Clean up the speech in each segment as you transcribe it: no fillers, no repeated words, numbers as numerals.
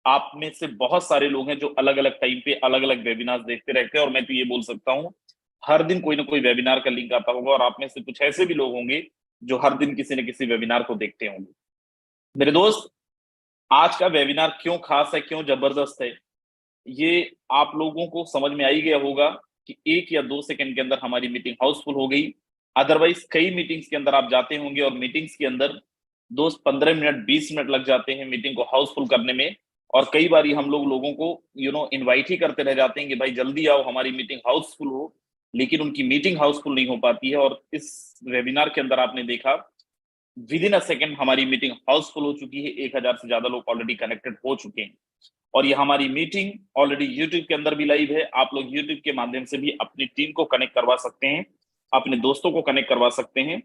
आप में से बहुत सारे लोग हैं जो अलग अलग टाइम पे अलग अलग वेबिनार देखते रहते हैं, और मैं तो ये बोल सकता हूँ हर दिन कोई ना कोई वेबिनार का लिंक आता होगा, और आप में से कुछ ऐसे भी लोग होंगे जो हर दिन किसी न किसी वेबिनार को देखते होंगे। मेरे दोस्त, आज का वेबिनार क्यों खास है, क्यों जबरदस्त है, ये आप लोगों को समझ में आ ही गया होगा कि 1 या 2 सेकंड के अंदर हमारी मीटिंग हाउसफुल हो गई। अदरवाइज कई मीटिंग्स के अंदर आप जाते होंगे और मीटिंग्स के अंदर दोस्त 15 मिनट 20 मिनट लग जाते हैं मीटिंग को हाउसफुल करने में। और कई बार हम लोगों को इनवाइट ही करते रह जाते हैं कि भाई जल्दी आओ, हमारी मीटिंग हाउसफुल हो, लेकिन उनकी मीटिंग हाउसफुल नहीं हो पाती है। और इस वेबिनार के अंदर आपने देखा विद इन अ सेकेंड हमारी मीटिंग हाउसफुल हो चुकी है, 1,000 से ज्यादा लोग ऑलरेडी कनेक्टेड हो चुके हैं। और ये हमारी मीटिंग ऑलरेडी यूट्यूब के अंदर भी लाइव है। आप लोग यूट्यूब के माध्यम से भी अपनी टीम को कनेक्ट करवा सकते हैं, अपने दोस्तों को कनेक्ट करवा सकते हैं।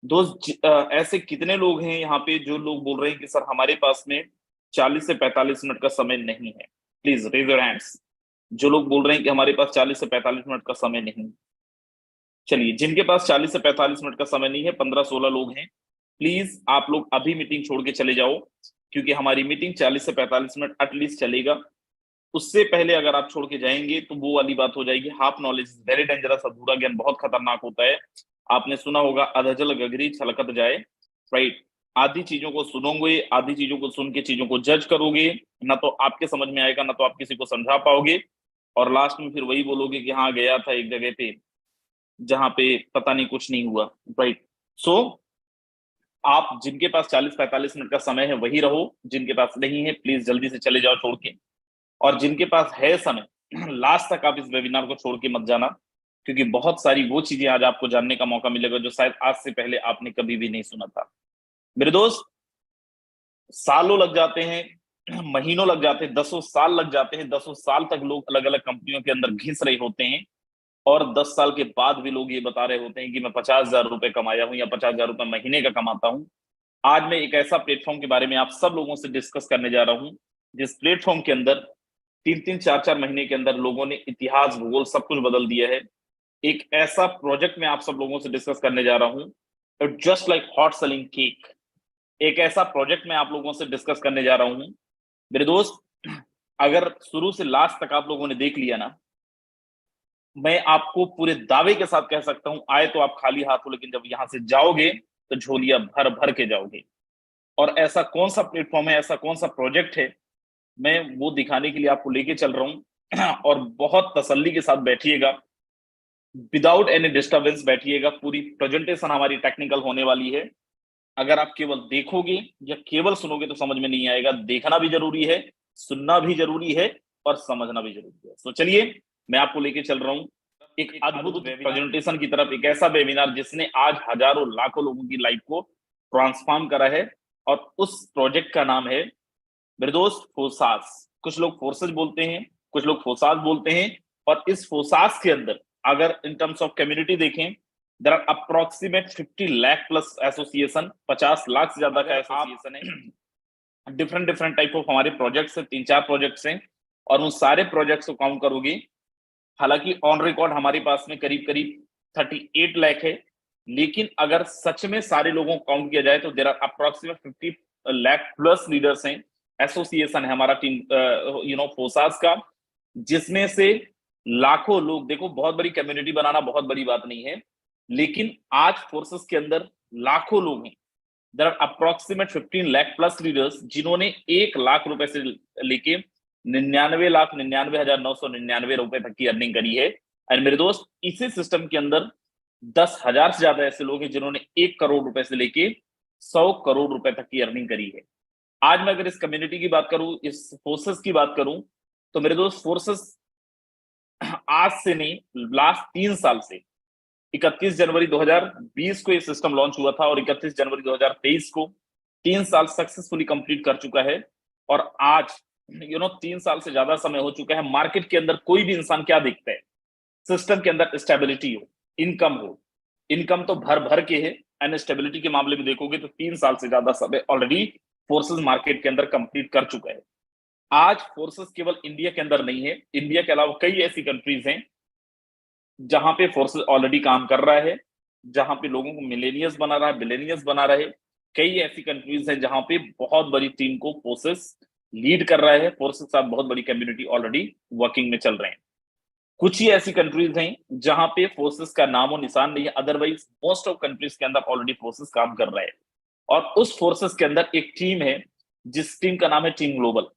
दोस्त, ऐसे कितने लोग हैं यहाँ पे जो लोग बोल रहे हैं कि सर हमारे पास में 40 से 45 मिनट का समय नहीं है? Please raise your hands. जो लोग बोल रहे हैं कि हमारे पास 40 से 45 मिनट का समय नहीं। चलिए, जिनके पास 40 से 45 मिनट का समय नहीं है, 15-16 लोग हैं, प्लीज आप लोग अभी मीटिंग छोड़ के चले जाओ, क्योंकि हमारी मीटिंग 40 से 45 मिनट एटलीस्ट चलेगा। उससे पहले अगर आप छोड़ के जाएंगे तो वो वाली बात हो जाएगी, half knowledge is very dangerous, अधूरा ज्ञान बहुत खतरनाक होता है। आपने सुना होगा अधजल गगरी छलकत जाए, राइट? आधी चीजों को सुनोगे, आधी चीजों को सुन के चीजों को जज करोगे, ना तो आपके समझ में आएगा, ना तो आप किसी को समझा पाओगे, और लास्ट में फिर वही बोलोगे कि हाँ गया था एक जगह पे जहां पे पता नहीं कुछ नहीं हुआ, राइट? सो आप जिनके पास 40-45 मिनट का समय है वही रहो, जिनके पास नहीं है प्लीज जल्दी से चले जाओ छोड़ के। और जिनके पास है समय, लास्ट तक आप इस वेबिनार को छोड़ के मत जाना, क्योंकि बहुत सारी वो चीजें आज आपको जानने का मौका मिलेगा जो शायद आज से पहले आपने कभी भी नहीं सुना था। मेरे दोस्त, सालों लग जाते हैं, महीनों लग जाते हैं, 10 साल लग जाते हैं, 10 साल तक लोग अलग अलग कंपनियों के अंदर घिस रहे होते हैं, और 10 साल के बाद भी लोग ये बता रहे होते हैं कि मैं 50,000 रुपए कमाया हूं या 50,000 रुपए महीने का कमाता हूं। आज मैं एक ऐसा प्लेटफॉर्म के बारे में आप सब लोगों से डिस्कस करने जा रहा हूं, जिस प्लेटफॉर्म के अंदर 3-3 4-4 महीने के अंदर लोगों ने इतिहास भूगोल सब कुछ बदल दिया है। एक ऐसा प्रोजेक्ट मैं आप सब लोगों से डिस्कस करने जा रहा हूं, just like hot selling cake. एक ऐसा प्रोजेक्ट मैं आप लोगों से डिस्कस करने जा रहा हूं, मेरे दोस्त, अगर शुरू से लास्ट तक आप लोगों ने देख लिया ना, मैं आपको पूरे दावे के साथ कह सकता हूं, आए तो आप खाली हाथ हो, लेकिन जब यहां से जाओगे तो झोलियां भर भर के जाओगे। और ऐसा कौन सा प्लेटफॉर्म है, ऐसा कौन सा प्रोजेक्ट है, मैं वो दिखाने के लिए आपको लेके चल रहा हूं। और बहुत तसल्ली के साथ बैठिएगा, विदाउट एनी डिस्टरबेंस बैठिएगा। पूरी प्रेजेंटेशन हमारी टेक्निकल होने वाली है। अगर आप केवल देखोगे या केवल सुनोगे तो समझ में नहीं आएगा। देखना भी जरूरी है, सुनना भी जरूरी है, और समझना भी जरूरी है। तो चलिए, मैं आपको लेके चल रहा हूं एक अद्भुत प्रेजेंटेशन की तरफ, एक ऐसा वेबिनार जिसने आज हजारों लाखों लोगों की लाइफ को ट्रांसफॉर्म करा है। और उस प्रोजेक्ट का नाम है, मेरे दोस्त, फोसास। कुछ लोग फोर्सेस बोलते हैं, कुछ लोग फोसास बोलते हैं। और इस फोसास के अंदर अगर इन टर्म्स ऑफ कम्युनिटी देखें, there are approximate 50 lakh plus association, 50 lakh से ज्यादा का एसोसिएशन है। डिफरेंट डिफरेंट टाइप ऑफ हमारे प्रोजेक्ट्स हैं, 3-4 प्रोजेक्ट्स हैं। और उन सारे प्रोजेक्ट्स को काउंट करोगे, हालांकि ऑन रिकॉर्ड हमारे पास में करीब करीब 38 लाख है, लेकिन अगर सच में सारे लोगों को काउंट किया जाए तो there are approximate 50 lakh plus leaders हैं। एसोसिएशन है हमारा टीम, फोसास का, जिसमें से लाखों लोग, देखो बहुत बड़ी कम्युनिटी बनाना बहुत बड़ी बात नहीं है, लेकिन आज फोर्सेस के अंदर लाखों लोग हैं। There are approximate 15 lakh plus leaders, जिन्होंने 1 लाख रुपए से लेके 99,99,999 रुपए तक की अर्निंग करी है। एंड मेरे दोस्त, इसी सिस्टम के अंदर 10,000 से ज्यादा ऐसे लोग हैं जिन्होंने 1 करोड़ रुपए से लेके 100 करोड़ रुपए तक की अर्निंग करी है। आज मैं अगर इस कम्युनिटी की बात करूं, इस फोर्सेस की बात करूं, तो मेरे दोस्त, फोर्सेस आज से नहीं, लास्ट 3 साल से, 31 जनवरी 2020 को ये सिस्टम लॉन्च हुआ था, और 31 जनवरी 2023 को 3 साल सक्सेसफुली कंप्लीट कर चुका है। और आज 3 साल से ज्यादा समय हो चुका है। मार्केट के अंदर कोई भी इंसान क्या देखता है? सिस्टम के अंदर स्टेबिलिटी हो, इनकम हो। इनकम तो भर भर के है, एंड स्टेबिलिटी के मामले में देखोगे तो 3 साल से ज्यादा समय ऑलरेडी फोर्सेस मार्केट के अंदर कंप्लीट कर चुका है। आज फोर्सेस केवल इंडिया के अंदर नहीं है, इंडिया के अलावा कई ऐसी कंट्रीज हैं जहां पे फोर्सेस ऑलरेडी काम कर रहा है, जहां पे लोगों को मिलेनियस बना रहा है, बिलेनियस बना रहे। कई ऐसी कंट्रीज हैं जहां पे बहुत बड़ी टीम को फोर्सेस लीड कर रहा है, फोर्सेस के साथ बहुत बड़ी कम्युनिटी ऑलरेडी वर्किंग में चल रहे हैं। कुछ ही ऐसी कंट्रीज हैं जहां पे फोर्सेस का नामो निशान नहीं है, अदरवाइज मोस्ट ऑफ कंट्रीज के अंदर ऑलरेडी फोर्सेस काम कर रहे हैं। और उस फोर्सेस के अंदर एक टीम है जिस टीम का नाम है टीम ग्लोबल।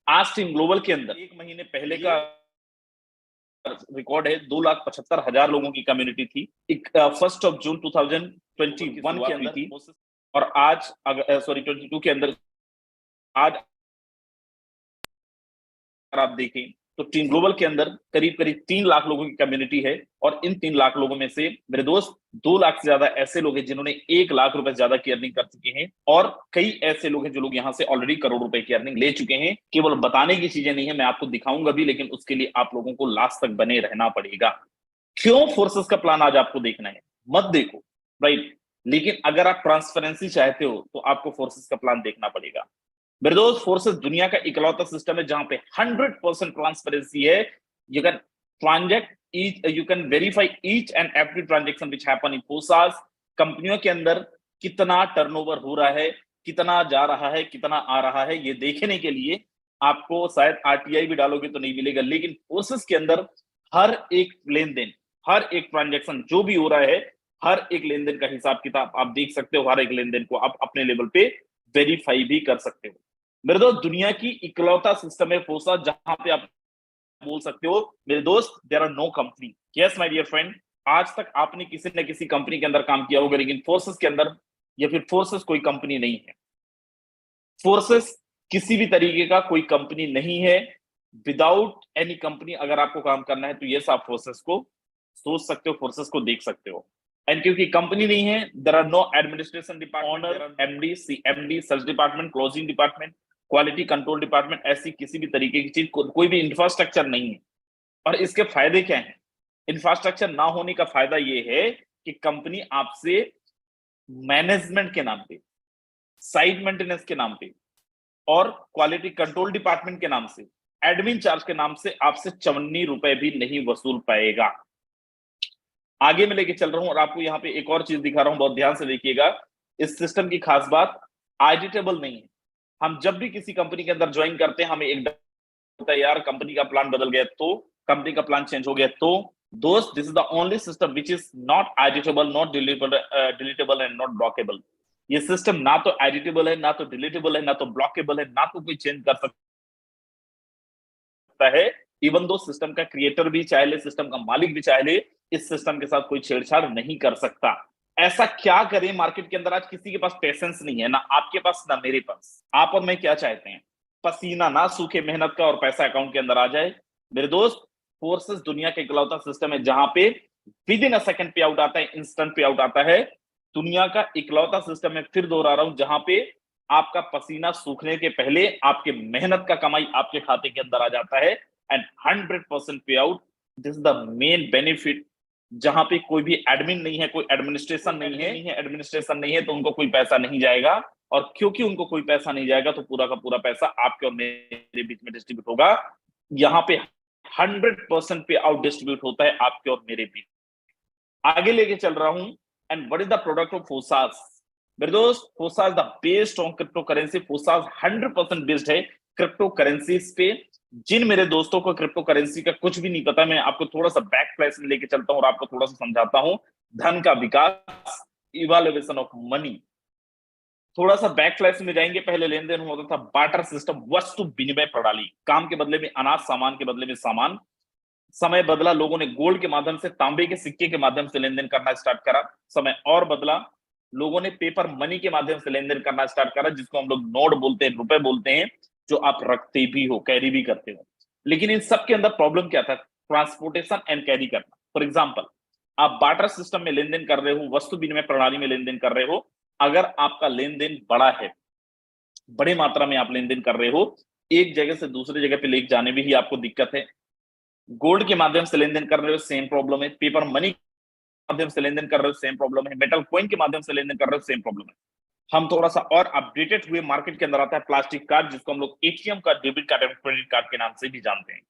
आज टीम ग्लोबल के अंदर एक महीने पहले का रिकॉर्ड है 2,75,000 लोगों की कम्युनिटी थी। 1 जून 2021 के अंदर थी। और आज सॉरी 22 के अंदर आज अगर आप देखें तो टीम ग्लोबल के अंदर करीब करीब 3 लाख लोगों की कम्युनिटी है। और इन 3 लाख लोगों में से मेरे दोस्त 2 लाख से ज्यादा ऐसे लोग हैं जिन्होंने 1 लाख रुपए ज्यादा की अर्निंग कर चुके हैं। और कई ऐसे लोग हैं जो लोग यहाँ से ऑलरेडी करोड़ रुपए की अर्निंग ले चुके हैं। केवल बताने की चीजें नहीं है, मैं आपको दिखाऊंगा भी, लेकिन उसके लिए आप लोगों को लास्ट तक बने रहना पड़ेगा। क्यों फोर्सेस का प्लान आज आपको देखना है? मत देखो, राइट? लेकिन अगर आप ट्रांसपेरेंसी चाहते हो तो आपको फोर्सेस का प्लान देखना पड़ेगा। मेरे दोस्त, फोर्सेस दुनिया का इकलौता सिस्टम है जहां पे 100% ट्रांसपेरेंसी है। You can transact you can verify each and every transaction which happen in forces. कंपनियों के अंदर कितना टर्नओवर हो रहा है, कितना जा रहा है, कितना आ रहा है, ये देखने के लिए आपको शायद आरटीआई भी डालोगे तो नहीं मिलेगा, लेकिन फोर्सेस के अंदर हर एक लेन देन, हर एक ट्रांजेक्शन जो भी हो रहा है, हर एक लेन देन का हिसाब किताब आप देख सकते हो। हर एक लेन देन को आप अपने लेवल पे वेरीफाई भी कर सकते हो। मेरे दोस्त, दुनिया की इकलौता सिस्टम है फोर्सा जहां पे आप बोल सकते हो मेरे दोस्त there are no company. Yes my dear friend, आज तक आपने किसी न किसी कंपनी के अंदर काम किया होगा, लेकिन फोर्सेस के अंदर या फिर फोर्सेस कोई कंपनी नहीं है। फोर्सेस किसी भी तरीके का कोई कंपनी नहीं है। विदाउट एनी कंपनी अगर आपको काम करना है तो यस, आप फोर्सेस को सोच सकते हो, फोर्सेस को देख सकते हो। एंड क्योंकि कंपनी नहीं है, there are no administration department, owner, MD, CMD, search department, closing department, quality control department, ऐसी किसी भी तरीके की चीज, कोई भी इंफ्रास्ट्रक्चर नहीं है। और इसके फायदे क्या हैं? इंफ्रास्ट्रक्चर ना होने का फायदा ये है कि कंपनी आपसे मैनेजमेंट के नाम पे, साइट मेंटेनेंस के नाम पे और क्वालिटी कंट्रोल डिपार्टमेंट के नाम से, एडमिन चार्ज के नाम से आपसे 54 रुपए भी नहीं वसूल पाएगा। आगे मैं लेके चल रहा हूं और आपको यहाँ पे एक और चीज दिखा रहा हूं, बहुत ध्यान से देखिएगा। इस सिस्टम की खास बात, ऑडिटेबल नहीं है। हम जब भी किसी कंपनी के अंदर ज्वाइन करते हैं हमें एक डर होता है, यार कंपनी का प्लान बदल गया तो, कंपनी का प्लान चेंज हो गया तो। दोस्त, this is the only system which is not editable, not deletable and not blockable. ये सिस्टम ना तो एडिटेबल है, ना तो डिलीटेबल है, ना तो ब्लॉकेबल है, ना तो कोई चेंज कर सकता है। इवन दो सिस्टम का क्रिएटर भी चाहे ले, सिस्टम का मालिक भी चाहे ले, इस सिस्टम के साथ कोई छेड़छाड़ नहीं कर सकता। ऐसा क्या करें? मार्केट के अंदर आज किसी के पास पेशेंस नहीं है, ना आपके पास ना मेरे पास। आप और मैं क्या चाहते हैं? पसीना ना सूखे मेहनत का और पैसा अकाउंट के अंदर आ जाए। मेरे दोस्त, फोर्सेस दुनिया का इकलौता सिस्टम है जहां पे विद इन अ सेकंड पे आउट आता है, इंस्टेंट पे आउट आता है। दुनिया का इकलौता सिस्टम है, फिर दोहरा रहा हूं, जहां पे आपका पसीना सूखने के पहले आपके मेहनत का कमाई आपके खाते के अंदर आ जाता है एंड 100% पे out. This is the main benefit. जहां पे कोई भी एडमिन नहीं है, कोई एडमिनिस्ट्रेशन नहीं है, एडमिनिस्ट्रेशन नहीं है तो उनको कोई पैसा नहीं जाएगा। और क्योंकि उनको कोई पैसा नहीं जाएगा तो पूरा का पूरा पैसा आपके और मेरे बीच में डिस्ट्रीब्यूट होगा। यहाँ पे 100% पे आउट डिस्ट्रीब्यूट होता है आपके और मेरे बीच। आगे लेके चल रहा हूं। And what is the product of Forsage? मेरे दोस्त, Forsage the based on crypto currency. Forsage 100% based है क्रिप्टो करेंसीज पे। जिन मेरे दोस्तों को क्रिप्टो करेंसी का कुछ भी नहीं पता, मैं आपको थोड़ा सा बैक फ्लैश में लेके चलता हूं और आपको थोड़ा सा समझाता हूं। धन का विकास, इवैल्यूएशन ऑफ मनी। थोड़ा सा बैक फ्लैश में जाएंगे। पहले लेन देन होता था बार्टर सिस्टम, वस्तु विनिमय प्रणाली। काम के बदले में अनाज, सामान के बदले में सामान। समय बदला, लोगों ने गोल्ड के माध्यम से, तांबे के सिक्के के माध्यम से लेन देन करना स्टार्ट करा। समय और बदला, लोगों ने पेपर मनी के माध्यम से लेन देन करना स्टार्ट करा, जिसको हम लोग नोट बोलते हैं, रुपए बोलते हैं, जो आप रखते भी हो, कैरी भी करते हो। लेकिन इन सब के अंदर प्रॉब्लम क्या था? ट्रांसपोर्टेशन एंड कैरी करना। फॉर एग्जाम्पल, आप बार्टर सिस्टम में लेन देन कर रहे हो, वस्तु विनिमय प्रणाली में लेन देन कर रहे हो। अगर आपका लेन देन बड़ा है, बड़ी मात्रा में आप लेन देन कर रहे हो, एक जगह से दूसरी जगह पे लेके जाने में ही आपको दिक्कत है। गोल्ड के माध्यम से लेन देन कर रहे हो, सेम प्रॉब्लम है। पेपर मनी के माध्यम से लेन देन कर रहे हो, सेम प्रॉब्लम है। मेटल कॉइन के माध्यम से लेन देन कर रहे हो, सेम प्रॉब्लम है। हम थोड़ा सा और अपडेटेड हुए, मार्केट के अंदर आता है प्लास्टिक कार्ड, जिसको हम लोग एटीएम कार्ड, डेबिट कार्ड और क्रेडिट कार्ड के नाम से भी जानते हैं।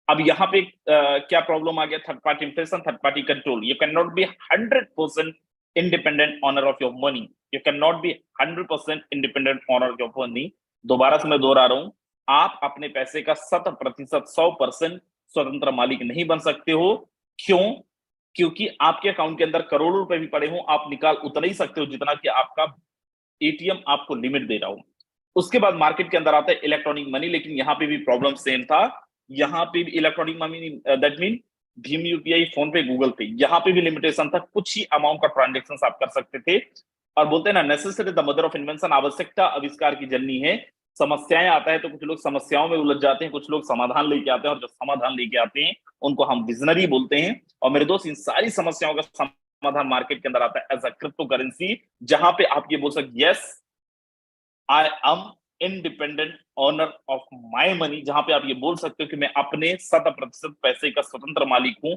अब यहाँ पे क्या प्रॉब्लम आ गया? Third party impression, third party control. You can not B 100% independent owner of your money. You cannot be 100% independent owner of your money दोबारा से मैं दोहरा रहा हूं, आप अपने पैसे का 100%, 100% स्वतंत्र मालिक नहीं बन सकते हो। क्यों? क्योंकि आपके अकाउंट के अंदर करोड़ों रुपए भी पड़े हों, आप निकाल उतना ही सकते हो जितना कि आपका एटीएम आपको लिमिट दे रहा हो। उसके बाद मार्केट के अंदर आता है इलेक्ट्रॉनिक मनी, लेकिन यहां पे भी प्रॉब्लम सेम था। यहां पे भी electronic money, that mean Bhim UPI, phone पे, गूगल पे, यहां पे भी लिमिटेशन था, कुछ ही अमाउंट का ट्रांजेक्शन आप कर सकते थे। और बोलते हैं ना, necessity the mother of invention, आवश्यकता आविष्कार की जननी है। समस्याएं आता है तो कुछ लोग समस्याओं में उलझ जाते हैं, कुछ लोग समाधान लेके आते हैं, और जो समाधान लेके आते हैं उनको हम विजनरी बोलते हैं। और मेरे दोस्त, इन सारी समस्याओं का समाधान मार्केट के अंदर आता है एज अ क्रिप्टो करेंसी, जहां पे आप ये बोल सकते, yes I am independent owner of my money, जहां पे आप ये बोल सकते हो कि मैं अपने 100% पैसे का स्वतंत्र मालिक हूं।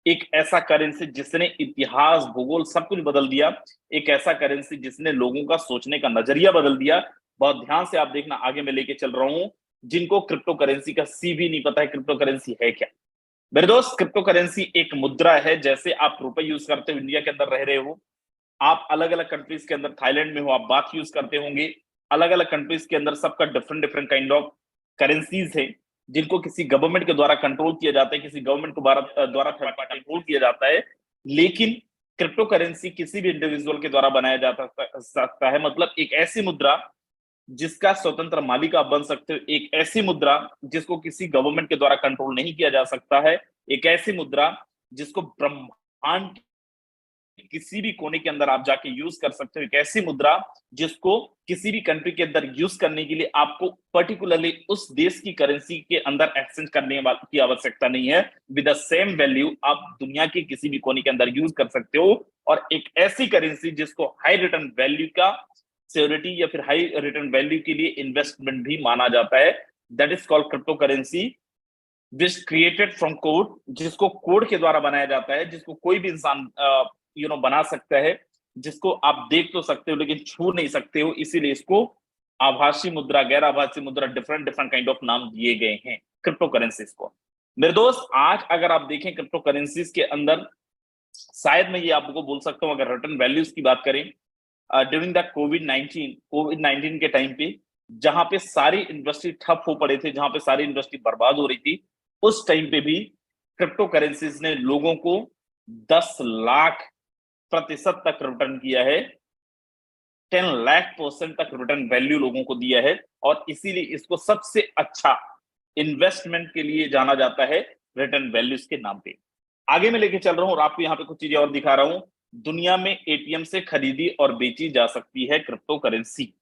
एक ऐसा करेंसी जिसने इतिहास, भूगोल सब कुछ बदल दिया। एक ऐसा करेंसी जिसने लोगों का सोचने का नजरिया बदल दिया। बहुत ध्यान से आप देखना, आगे मैं लेके चल रहा हूं। जिनको क्रिप्टो करेंसी का सी भी नहीं पता है क्रिप्टो करेंसी है क्या, मेरे दोस्त, क्रिप्टो करेंसी एक मुद्रा है। जैसे आप रुपए यूज करते हो, इंडिया के अंदर रह रहे हो, आप अलग अलग कंट्रीज के अंदर, थाईलैंड में हो, आप बात यूज करते होंगे। अलग अलग कंट्रीज के अंदर सबका different different kind of currencies है, जिनको किसी गवर्नमेंट के द्वारा कंट्रोल किया जाता है, किसी गवर्नमेंट को द्वारा थर्ड पार्टी कंट्रोल किया जाता है। लेकिन क्रिप्टो करेंसी किसी भी इंडिविजुअल के द्वारा बनाया जा सकता है। मतलब एक ऐसी मुद्रा जिसका स्वतंत्र मालिक आप बन सकते हो, एक ऐसी मुद्रा जिसको किसी गवर्नमेंट के द्वारा कंट्रोल नहीं किया जा सकता है, एक ऐसी मुद्रा जिसको ब्रह्मांड किसी भी कोने के अंदर आप जाके यूज कर सकते हो, एक ऐसी मुद्रा जिसको किसी भी कंट्री के अंदर यूज करने के लिए आपको पर्टिकुलरली उस देश की करेंसी के अंदर एक्सचेंज करने की आवश्यकता नहीं है। विद द सेम वैल्यू आप दुनिया के किसी भी कोने के अंदर यूज कर सकते हो। और एक ऐसी करेंसी जिसको हाई रिटर्न वैल्यू का सिक्योरिटी या फिर हाई रिटर्न वैल्यू के लिए इन्वेस्टमेंट भी माना जाता है, that is called crypto currency, which created from code, जिसको कोड के द्वारा बनाया जाता है, जिसको कोई भी इंसान बना सकता है, जिसको आप देख तो सकते हो लेकिन छू नहीं सकते हो। इसीलिए इसको आभासी मुद्रा, गैर आभासी मुद्रा, डिफरेंट डिफरेंट काइंड ऑफ नाम दिए गए हैं क्रिप्टो करेंसीज को। मेरे दोस्त, आज अगर आप देखें क्रिप्टो करेंसीज के अंदर, शायद मैं ये आपको बोल सकता हूं, अगर रिटर्न वैल्यूज की बात करें, ड्यूरिंग द कोविड 19 के टाइम पे, जहां पे सारी इंडस्ट्री ठप हो पड़े थे, जहां पे सारी इंडस्ट्री बर्बाद हो रही थी, उस टाइम पे भी क्रिप्टो करेंसीज ने लोगों को 10 लाख% तक रिटर्न किया है, 10 लाख% तक रिटर्न वैल्यू लोगों को दिया है। और इसीलिए इसको सबसे अच्छा इन्वेस्टमेंट के लिए जाना जाता है, रिटर्न वैल्यूज के नाम पे। आगे मैं लेके चल रहा हूं और आपको यहाँ पे कुछ चीजें और दिखा रहा हूं। दुनिया में एटीएम से खरीदी और बेची जा सकती है क्रिप्टो करेंसी।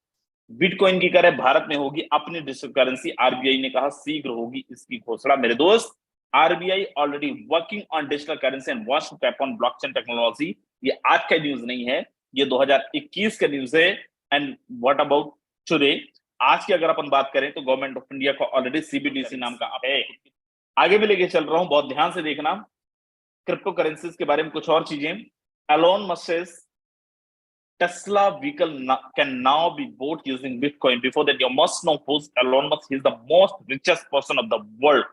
बिटकॉइन की तरह भारत में होगी अपनी डिजिटल करेंसी, आरबीआई ने कहा शीघ्र होगी इसकी घोषणा। मेरे दोस्त, RBI already working on digital currency and wants to tap on blockchain technology. ये आज का न्यूज नहीं है, ये 2021 का न्यूज है। एंड व्हाट अबाउट टुडे, आज की अगर अपन बात करें तो गवर्नमेंट ऑफ इंडिया का ऑलरेडी सीबीडीसी नाम का है। आगे भी लेके चल रहा हूं, बहुत ध्यान से देखना क्रिप्टो करेंसीज के बारे में कुछ और चीजें। Elon Musk Tesla vehicle can now be bought using Bitcoin. Before that, you must know who's Elon Musk. He's the most richest person of the world.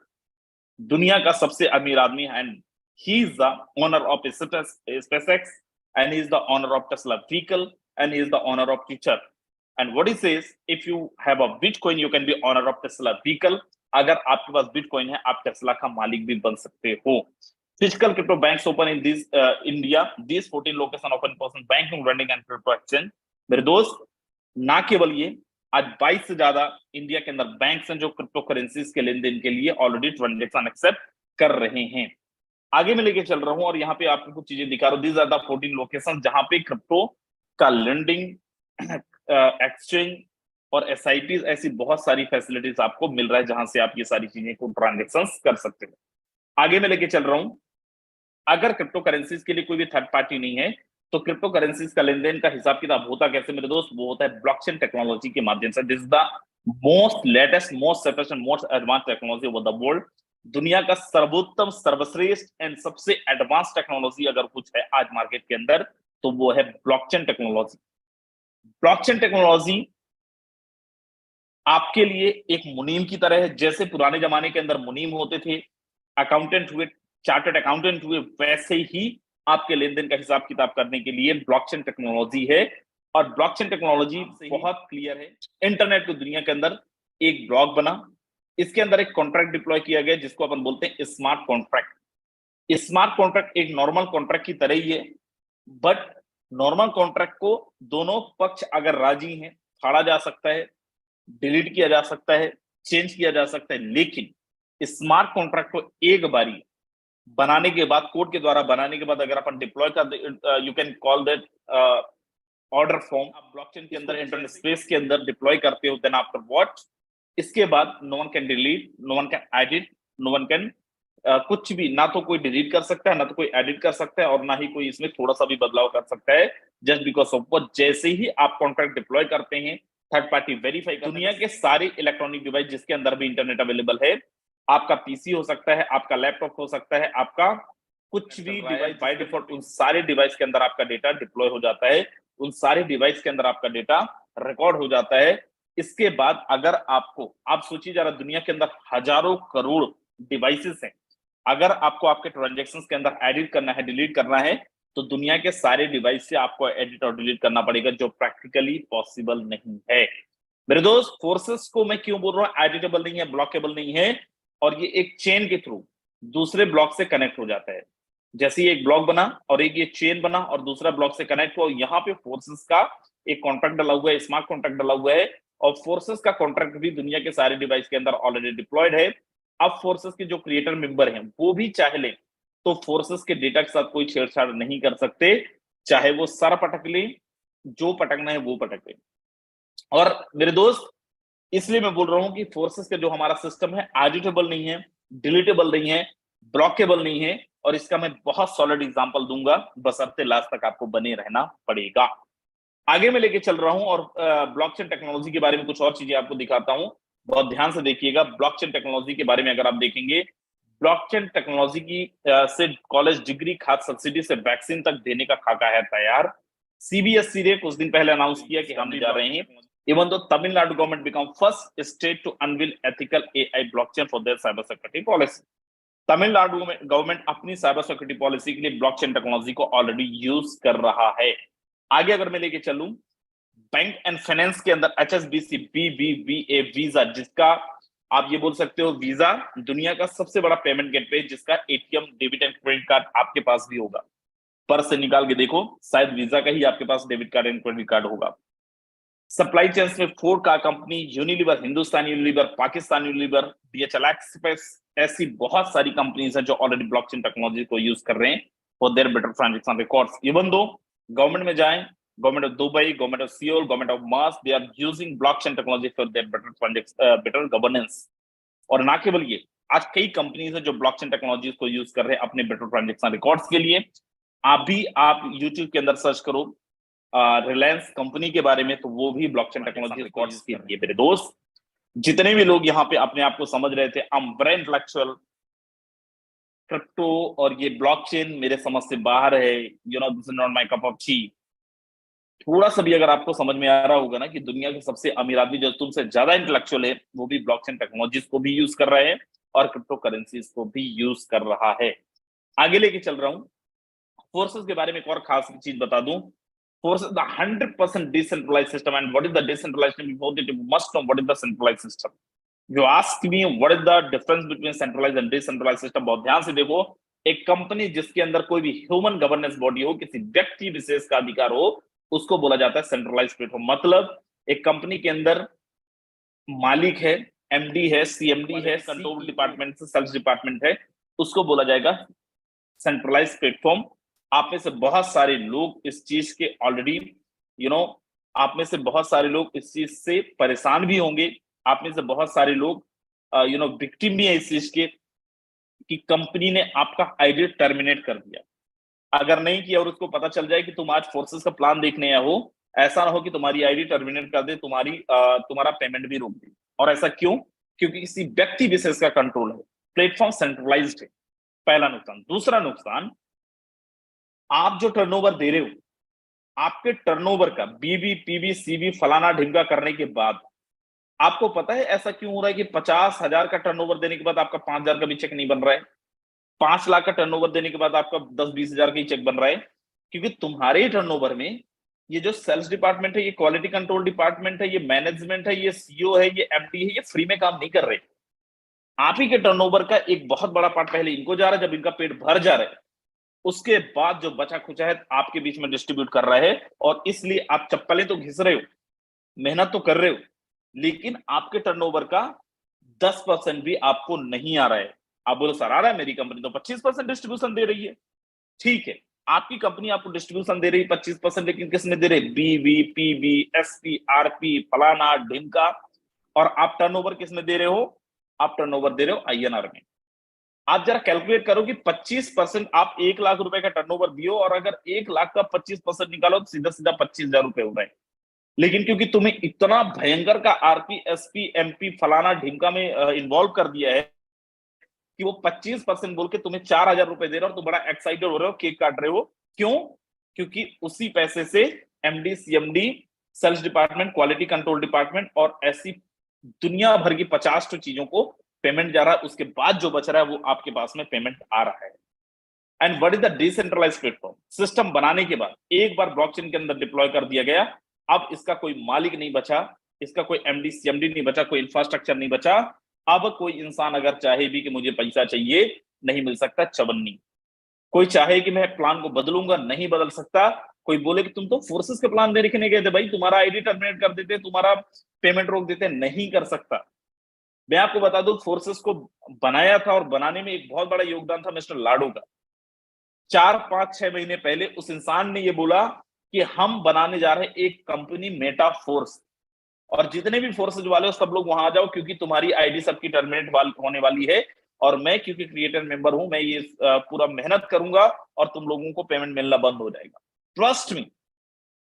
दुनिया का सबसे अमीर आदमी है, and he is the owner of SpaceX, and he is the owner of Tesla vehicle, and he is the owner of Twitter. And what he says, if you have a Bitcoin, you can be owner of Tesla vehicle. अगर आपके पास Bitcoin है, आप Tesla का मालिक भी बन सकते हो। Physical crypto banks open in India. These 14 location open person banking, running and crypto exchange. मेरे दोस्त, ना केवल ये, आज 22 से ज्यादा इंडिया के अंदर बैंक्स हैं जो क्रिप्टो करेंसीज के लेन देन के लिए ऑलरेडी ट्रांजेक्शन एक्सेप्ट कर रहे हैं। आगे मैं लेके चल रहा हूं और यहाँ पे आपको कुछ चीजें दिखा रहा हूं। दीज आर द 14 लोकेशन जहां पे क्रिप्टो का लेंडिंग, एक्सचेंज और एसआईपी, ऐसी बहुत सारी फैसिलिटीज आपको मिल रहा है, जहां से आप ये सारी चीजें को ट्रांजेक्शन कर सकते हो। आगे मैं लेके चल रहा हूं, अगर क्रिप्टो करेंसीज के लिए कोई भी थर्ड पार्टी नहीं है, तो क्रिप्टो करेंसीज का लेन देन का हिसाब किताब होता कैसे मेरे दोस्त? वो होता है ब्लॉकचेन टेक्नोलॉजी के माध्यम से। This is the most latest, most safest and most advance technology over the world. दुनिया का सर्वोत्तम, सर्वश्रेष्ठ एंड सबसे एडवांस टेक्नोलॉजी अगर कुछ है आज मार्केट के अंदर, तो वो है ब्लॉकचेन टेक्नोलॉजी। ब्लॉकचेन टेक्नोलॉजी आपके लिए एक मुनीम की तरह है। जैसे पुराने जमाने के अंदर मुनीम होते थे, अकाउंटेंट हुए, चार्टर्ड अकाउंटेंट हुए, वैसे ही आपके लेन देन का हिसाब किताब करने के लिए ब्लॉकचेन टेक्नोलॉजी है। और ब्लॉकचेन टेक्नोलॉजी बहुत क्लियर है। इंटरनेट की दुनिया के अंदर एक ब्लॉक बना, इसके अंदर एक कॉन्ट्रैक्ट डिप्लॉय किया गया जिसको अपन बोलते हैं स्मार्ट कॉन्ट्रैक्ट। स्मार्ट कॉन्ट्रैक्ट एक नॉर्मल कॉन्ट्रैक्ट की तरह ही है, बट नॉर्मल कॉन्ट्रैक्ट को दोनों पक्ष अगर राजी हैं, फाड़ा जा सकता है, डिलीट किया जा सकता है, चेंज किया जा सकता है। लेकिन स्मार्ट कॉन्ट्रैक्ट को एक बारी बनाने के बाद, कोड के द्वारा बनाने के बाद अगर अपन डिप्लॉय कर, you can call that order form, आप ब्लॉकचेन के अंदर इंटरनेट स्पेस के अंदर डिप्लॉय करते हो, देन आफ्टर व्हाट, इसके बाद no one can delete, no one can edit, no one can कुछ भी, ना तो कोई डिलीट कर सकता है, ना तो कोई एडिट कर सकता है, और ना ही कोई इसमें थोड़ा सा भी बदलाव कर सकता है। जस्ट बिकॉज ऑफ वो जैसे ही आप कॉन्ट्रैक्ट डिप्लॉय करते हैं, थर्ड पार्टी वेरीफाई, दुनिया के सारे इलेक्ट्रॉनिक डिवाइस जिसके अंदर भी इंटरनेट अवेलेबल है, आपका पीसी हो सकता है, आपका लैपटॉप हो सकता है, आपका कुछ भी डिवाइस, बाय डिफॉल्ट उन सारे डिवाइस के अंदर आपका डेटा डिप्लॉय हो जाता है, उन सारे डिवाइस के अंदर आपका डेटा रिकॉर्ड हो जाता है। इसके बाद अगर आपको, आप सोचिए जरा, दुनिया के अंदर हजारों करोड़ डिवाइसेस हैं, अगर आपको आपके ट्रांजैक्शंस के अंदर एडिट करना है, डिलीट करना है, तो दुनिया के सारे डिवाइस से आपको एडिट और डिलीट करना पड़ेगा, जो प्रैक्टिकली पॉसिबल नहीं है। मेरे दोस्त, फोर्सेस को मैं क्यों बोल रहा हूं एडिटेबल नहीं है, ब्लॉकेबल नहीं है, और ये एक चेन के थ्रू दूसरे ब्लॉक से कनेक्ट हो जाता है। जैसे एक ब्लॉक बना और एक ये चेन बना और दूसरा ब्लॉक से कनेक्ट हुआ, यहाँ पे फोर्सेस का एक कॉन्ट्रैक्ट डला हुआ है, स्मार्ट कॉन्ट्रैक्ट डला हुआ है, और फोर्सेस का कॉन्ट्रैक्ट भी दुनिया के सारे डिवाइस के अंदर ऑलरेडी डिप्लॉयड है। अब फोर्सेस के जो क्रिएटर मेंबर हैं वो भी चाहे ले तो फोर्सेस के डेटा के साथ कोई छेड़छाड़ नहीं कर सकते, चाहे वो सर पटक ले, जो पटकना है वो पटक ले। और मेरे दोस्त, इसलिए मैं बोल रहा हूं कि फोर्सेस का जो हमारा सिस्टम है एडिटेबल नहीं है, डिलीटेबल नहीं है, ब्लॉकेबल नहीं है, और इसका मैं बहुत सॉलिड एग्जांपल दूंगा, बशर्ते लास्ट तक आपको बने रहना पड़ेगा। आगे मैं लेके चल रहा हूं और ब्लॉकचेन टेक्नोलॉजी के बारे में कुछ और चीजें आपको दिखाता हूं। बहुत ध्यान से देखिएगा। ब्लॉकचेन टेक्नोलॉजी के बारे में अगर आप देखेंगे, ब्लॉकचेन टेक्नोलॉजी की से कॉलेज डिग्री, खाद सब्सिडी से वैक्सीन तक देने का खाका है तैयार। सीबीएसई ने कुछ दिन पहले अनाउंस किया कि हम जा रहे हैं। Even though Tamil Nadu government become first state to unveil ethical AI blockchain for their cyber security policy. Tamil Nadu में गवर्नमेंट अपनी साइबर सिक्योरिटी पॉलिसी के लिए ब्लॉकचेन टेक्नोलॉजी को ऑलरेडी यूज कर रहा है। आगे अगर मैं लेके चलूं, बैंक एंड फाइनेंस के अंदर एचएसबीसी बीबीबीए वीजा, जिसका आप ये बोल सकते हो वीजा दुनिया का सबसे बड़ा पेमेंट गेटवे, जिसका ATM, debit and credit card आपके पास भी होगा। पर्स से निकाल के देखो, शायद वीजा का ही आपके पास debit card and credit card होगा। सप्लाई चेन्स में Ford car company, Unilever, Hindustan Unilever, Pakistan Unilever, DHL express, ऐसी बहुत सारी कंपनीज हैं जो ऑलरेडी ब्लॉकचेन टेक्नोलॉजी को यूज कर रहे हैं for their better transaction records. Even though government में जाएं, government of Dubai, government of Seoul, government of मास, they are using blockchain technology for their better transaction, better governance. और ना केवल ये, आज कई कंपनीज हैं जो ब्लॉकचेन टेक्नोलॉजी को यूज कर रहे हैं अपने बेटर ट्रांजैक्शन रिकॉर्ड्स के लिए। आप यूट्यूब के अंदर सर्च करो रिलायंस कंपनी के बारे में, तो वो भी ब्लॉकचेन टेक्नोलॉजी रिकॉर्ड्स के लिए। मेरे दोस्त, जितने भी लोग यहाँ पे अपने आप को समझ रहे थे I am very intellectual, crypto और ये ब्लॉकचेन मेरे समझ से बाहर है, you know this is not my cup of T, थोड़ा सा भी अगर आपको समझ में आ रहा होगा ना कि दुनिया के सबसे अमीर आदमी जो तुमसे ज्यादा इंटेलेक्चुअल है, वो भी ब्लॉकचेन टेक्नोलॉजीज को भी यूज कर रहे हैं और क्रिप्टो करेंसीज को भी यूज कर रहा है। आगे लेके चल रहा हूं। फोर्सेस के बारे में एक और खास चीज बता दूं। Forces the 100% decentralized system. And what is the decentralized system? Before that, you must know what is the centralized system. You ask me what is the difference between centralized and decentralized system, बहुत ध्यान से देखो। एक company जिसके अंदर कोई भी human governance body हो, किसी व्यक्ति विशेष का अधिकार हो, उसको बोला जाता है सेंट्रलाइज्ड प्लेटफॉर्म। मतलब एक कंपनी के अंदर मालिक है, एमडी है, सीएमडी है, कंट्रोल डिपार्टमेंट से सेल्स डिपार्टमेंट है, उसको बोला जाएगा सेंट्रलाइज्ड प्लेटफॉर्म। आप में से बहुत सारे लोग इस चीज के ऑलरेडी आप में से बहुत सारे लोग इस चीज से परेशान भी होंगे। आप में से बहुत सारे लोग विक्टिम भी है इस चीज के कि कंपनी ने आपका आईडी टर्मिनेट कर दिया। अगर नहीं किया और उसको पता चल जाए कि तुम आज फोर्सेस का प्लान देखने आए हो, ऐसा ना हो कि तुम्हारी आईडी टर्मिनेट कर दे, तुम्हारा पेमेंट भी रोक दे। और ऐसा क्यों? क्योंकि किसी व्यक्ति विशेष का कंट्रोल है, प्लेटफॉर्म सेंट्रलाइज्ड है। पहला नुकसान। दूसरा नुकसान, आप जो टर्नओवर दे रहे हो, आपके टर्नओवर का बीबी पीबी सीबी फलाना ढिमका करने के बाद आपको पता है ऐसा क्यों हो रहा है कि 50,000 का टर्नओवर देने के बाद आपका 5,000 का भी चेक नहीं बन रहा है, 5 लाख का टर्नओवर देने के बाद आपका 10-20 हजार का ही चेक बन रहा है? क्योंकि तुम्हारे टर्नओवर में ये जो सेल्स डिपार्टमेंट है, ये क्वालिटी कंट्रोल डिपार्टमेंट है, ये मैनेजमेंट है, ये सीईओ है, ये एमडी है, ये फ्री में काम नहीं कर रहे। आप ही के टर्नओवर का एक बहुत बड़ा पार्ट पहले इनको जा रहा है, जब इनका पेट भर जा रहा है उसके बाद जो बचा खुचा है आपके बीच में डिस्ट्रीब्यूट कर रहा है। और इसलिए आप चप्पलें तो घिस रहे हो, मेहनत तो कर रहे हो, लेकिन आपके टर्नओवर का 10% भी आपको नहीं आ रहा है। आप बोलो सर आ रहा है, मेरी कंपनी तो 25% डिस्ट्रीब्यूशन दे रही है। ठीक है, आपकी कंपनी आपको डिस्ट्रीब्यूशन दे रही है 25%, लेकिन किसने दे रहे? बीवी, पीबी, एसपी, आरपी, फलाना ढिमका। और आप टर्नओवर किसमें दे रहे हो? आप टर्नओवर दे रहे हो आईएनआर में। आप जरा कैलकुलेट करो कि 25% आप 1 लाख रुपए का टर्नओवर दियो, और अगर 1 लाख का 25% निकालो तो सीधा सीधा 25,000 रुपए हो रहे हैं। लेकिन क्योंकि तुम्हें इतना भयंकर का आरपी, एसपी, एमपी, फलाना ढिमका में इन्वॉल्व कर दिया है कि वो 25% बोल के तुम्हें 4,000 रुपए दे रहा हो, तो बड़ा एक्साइटेड हो रहे हो, केक काट रहे हो। क्यों? क्योंकि उसी पैसे से MD, CMD, sales department, quality control department और ऐसी दुनिया भर की 50 चीजों को पेमेंट जा रहा है। उसके बाद जो बच रहा है वो आपके पास में पेमेंट आ रहा है। And what is the decentralized platform? System बनाने के बाद एक बार ब्लॉकचेन के अंदर डिप्लॉय कर दिया गया, अब इसका कोई मालिक नहीं बचा, इसका कोई एमडी, सीएमडी नहीं बचा, कोई इंफ्रास्ट्रक्चर नहीं बचा। अब कोई इंसान अगर चाहे भी कि मुझे पैसा चाहिए, नहीं मिल सकता, चवन्नी। कोई चाहे कि मैं प्लान को बदलूंगा, नहीं बदल सकता। कोई बोले कि तुम तो फोर्सेस के प्लान दे रखने गए थे भाई, तुम्हारा आईडी टर्मिनेट कर देते, तुम्हारा पेमेंट रोक देते, नहीं कर सकता। मैं आपको बता दूं, फोर्सेस को बनाया था और बनाने में एक बहुत बड़ा योगदान था मिस्टर लाडो का। 4, 5, 6 महीने पहले उस इंसान ने ये बोला कि हम बनाने जा रहे हैं एक कंपनी मेटा फोर्स, और जितने भी फोर्सेज वाले हो सब लोग वहां आ जाओ, क्योंकि तुम्हारी आईडी सबकी टर्मिनेट होने वाली है। और मैं क्योंकि क्रिएटर मेंबर हूं, मैं ये पूरा मेहनत करूंगा और तुम लोगों को पेमेंट मिलना बंद हो जाएगा। ट्रस्ट मी,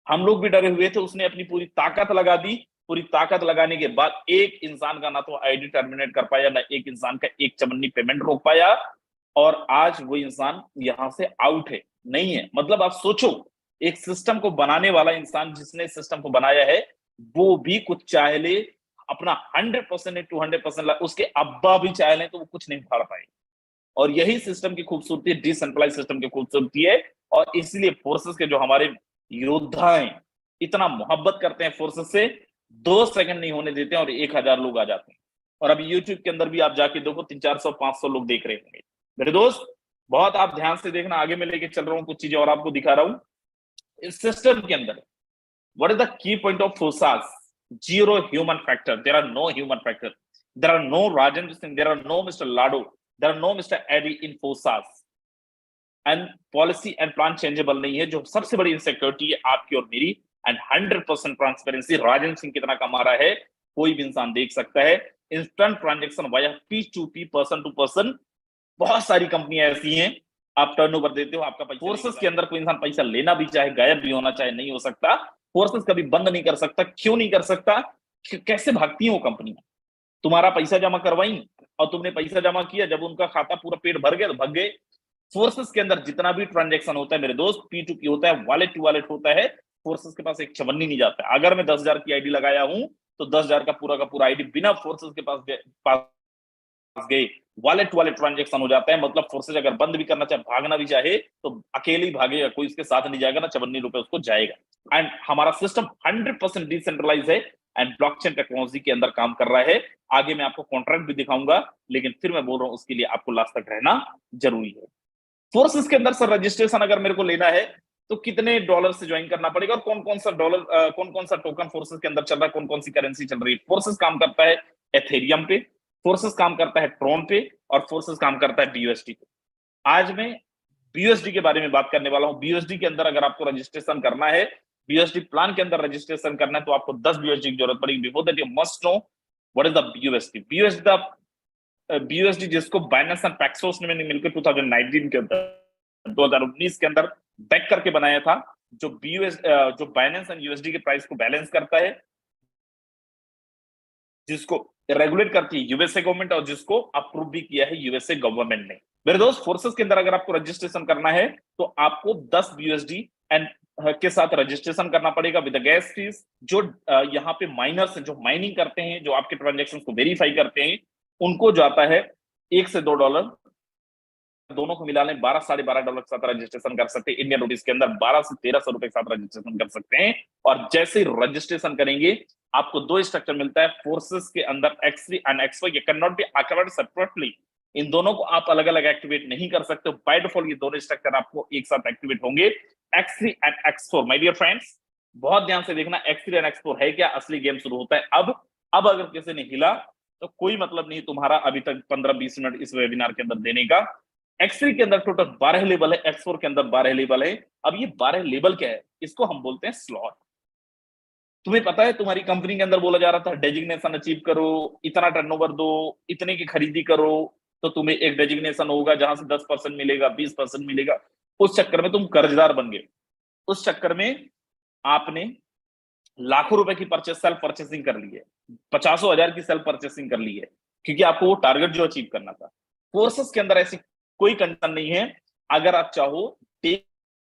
हम लोग भी डरे हुए थे। उसने अपनी पूरी ताकत लगा दी। पूरी ताकत लगाने के बाद एक इंसान का ना तो आईडी टर्मिनेट कर पाया, ना एक इंसान का एक चवन्नी पेमेंट रोक पाया। और आज वो इंसान यहां से आउट है, नहीं है। मतलब आप सोचो, एक सिस्टम को बनाने वाला इंसान, जिसने सिस्टम को बनाया है, वो भी कुछ चाह ले, अपना 100% 200% उसके अब्बा भी चाह ले तो वो कुछ नहीं उखाड़ पाए। और यही सिस्टम की खूबसूरती है, डिसेंट्रलाइज सिस्टम की खूबसूरती है। और इसलिए फोर्सेस के जो हमारे योद्धा हैं, इतना मोहब्बत करते हैं फोर्सेस से, 2 सेकंड नहीं होने देते हैं और 1,000 लोग आ जाते हैं। और अभी यूट्यूब के अंदर भी आप जाके देखो, 300, 400, 500 लोग देख रहे होंगे। मेरे दोस्त, बहुत आप ध्यान से देखना, आगे मैं लेके चल रहा हूं, कुछ चीजें और आपको दिखा रहा हूं इस सिस्टम के अंदर। What is the key point of Forsage? Zero human factor, there are no human factor, there are no Rajendra Singh, there are no mister Lado, there are no mister Eddie in Forsage. And policy and plan changeable नहीं है, जो सबसे बड़ी insecurity है आपकी और मेरी। And 100% transparency, Rajendra Singh कितना कमा रहा है कोई भी इंसान देख सकता है। Instant transaction via P2P, person to person. बहुत सारी कंपनियां ऐसी हैं, आप टर्नओवर देते हो, आपका पैसा। फोर्सेस के अंदर कोई इंसान पैसा लेना भी चाहे, गायब भी होना चाहे, नहीं हो सकता। फोर्सेस कभी बंद नहीं कर सकता। क्यों नहीं कर सकता? कैसे भागती है वो कंपनियां? तुम्हारा पैसा जमा करवाई और तुमने पैसा जमा किया, जब उनका खाता पूरा पेट भर गया तो भाग गए। फोर्सेस के अंदर जितना भी ट्रांजेक्शन होता है मेरे दोस्त, P2P होता है, वॉलेट टू वॉलेट होता है। फोर्सेस के पास एक चवन्नी नहीं जाता है। अगर मैं 10,000 की आईडी लगाया हूं तो 10,000 का पूरा आईडी बिना फोर्सेस के पास गए वॉलेट वॉलेट ट्रांजेक्शन हो जाता है। मतलब फोर्सेज अगर बंद भी करना चाहे, भागना भी चाहे, तो अकेले ही भागेगा, कोई उसके साथ नहीं जाएगा, ना 54 रुपए उसको जाएगा। एंड हमारा सिस्टम 100% डिसेंट्रलाइज है एंड ब्लॉकचेन टेक्नोलॉजी के अंदर काम कर रहा है। आगे मैं आपको कॉन्ट्रैक्ट भी दिखाऊंगा, लेकिन फिर मैं बोल रहा हूं उसके लिए आपको लास्ट तक रहना जरूरी है। फोर्सेस के अंदर सर रजिस्ट्रेशन अगर मेरे को लेना है तो कितने डॉलर से ज्वाइन करना पड़ेगा, और कौन कौन सा डॉलर, कौन कौन सा टोकन फोर्सेस के अंदर चल रहा है, कौन कौन सी करेंसी चल रही है? फोर्सेस काम करता है एथेरियम पे, फोर्सेस काम करता है ट्रोन पे, और फोर्सेस काम करता है BUSD पे। आज मैं BUSD के बारे में बात करने वाला हूं। BUSD के अंदर अगर आपको रजिस्ट्रेशन करना है, BUSD प्लान के अंदर रजिस्ट्रेशन करना है, तो आपको 10 BUSD की जरूरत पड़ेगी। Before that you must know what is the BUSD। BUSD जिसको बाइनेंस एंड पैक्सोस ने मिलकर 2019 के अंदर, 2019 के अंदर बैक करके बनाया था, जो बाइनेंस एंड USD के प्राइस को बैलेंस करता है, जिसको रेगुलेट करती है यूएसए गवर्नमेंट, और जिसको अप्रूव भी किया है यूएसए गवर्नमेंट ने। मेरे दोस्त, फोर्सेस के अंदर अगर आपको रजिस्ट्रेशन करना है तो आपको 10 BUSD एंड के साथ रजिस्ट्रेशन करना पड़ेगा विद गैस फीस। जो यहाँ पे माइनर्स जो माइनिंग करते हैं, जो आपके ट्रांजेक्शन को वेरीफाई करते हैं, उनको जाता है $1 से $2 दोनों को मिला लें 12 साढ़े $12 के साथ रजिस्ट्रेशन कर सकते हैं। इंडियन रुपीज के अंदर 1200 से 1300 रुपए के साथ रजिस्ट्रेशन कर सकते हैं। और जैसे ही रजिस्ट्रेशन करेंगे आपको दो स्ट्रक्चर मिलता है फोर्सेस के अंदर, X3 एंड X4। ये can not be activated separately, इन दोनों को आप अलग अलग एक्टिवेट नहीं कर सकते। बाय डिफॉल्ट ये दोनों स्ट्रक्चर आपको एक साथ एक्टिवेट होंगे, X3 and X4। My dear friends, बहुत ध्यान से देखना, X3 एंड X4 है क्या, असली गेम शुरू होता है अब अगर किसी ने हिला तो कोई मतलब नहीं तुम्हारा अभी तक 15-20 मिनट इस वेबिनार के अंदर देने का। X3 के अंदर टोटल 12 लेवल है, X4 के अंदर 12 लेवल है। अब ये 12 लेवल क्या है, इसको हम बोलते हैं स्लॉट। तुम्हें पता है तुम्हारी कंपनी के अंदर बोला जा रहा था डेजिग्नेशन अचीव करो, इतना टर्नओवर दो, इतने की खरीदी करो, तो तुम्हें एक डेजिग्नेशन होगा जहां से 10% मिलेगा, 20% मिलेगा। उस चक्कर में तुम कर्जदार बन गए। उस चक्कर में आपने लाखों रुपए की सेल्फ परचेसिंग कर ली है, 50,000 की सेल्फ परचेसिंग कर ली है, क्योंकि आपको वो टारगेट जो अचीव करना था। कोर्सेस के अंदर ऐसी कोई कंडीशन नहीं है। अगर आप चाहो डे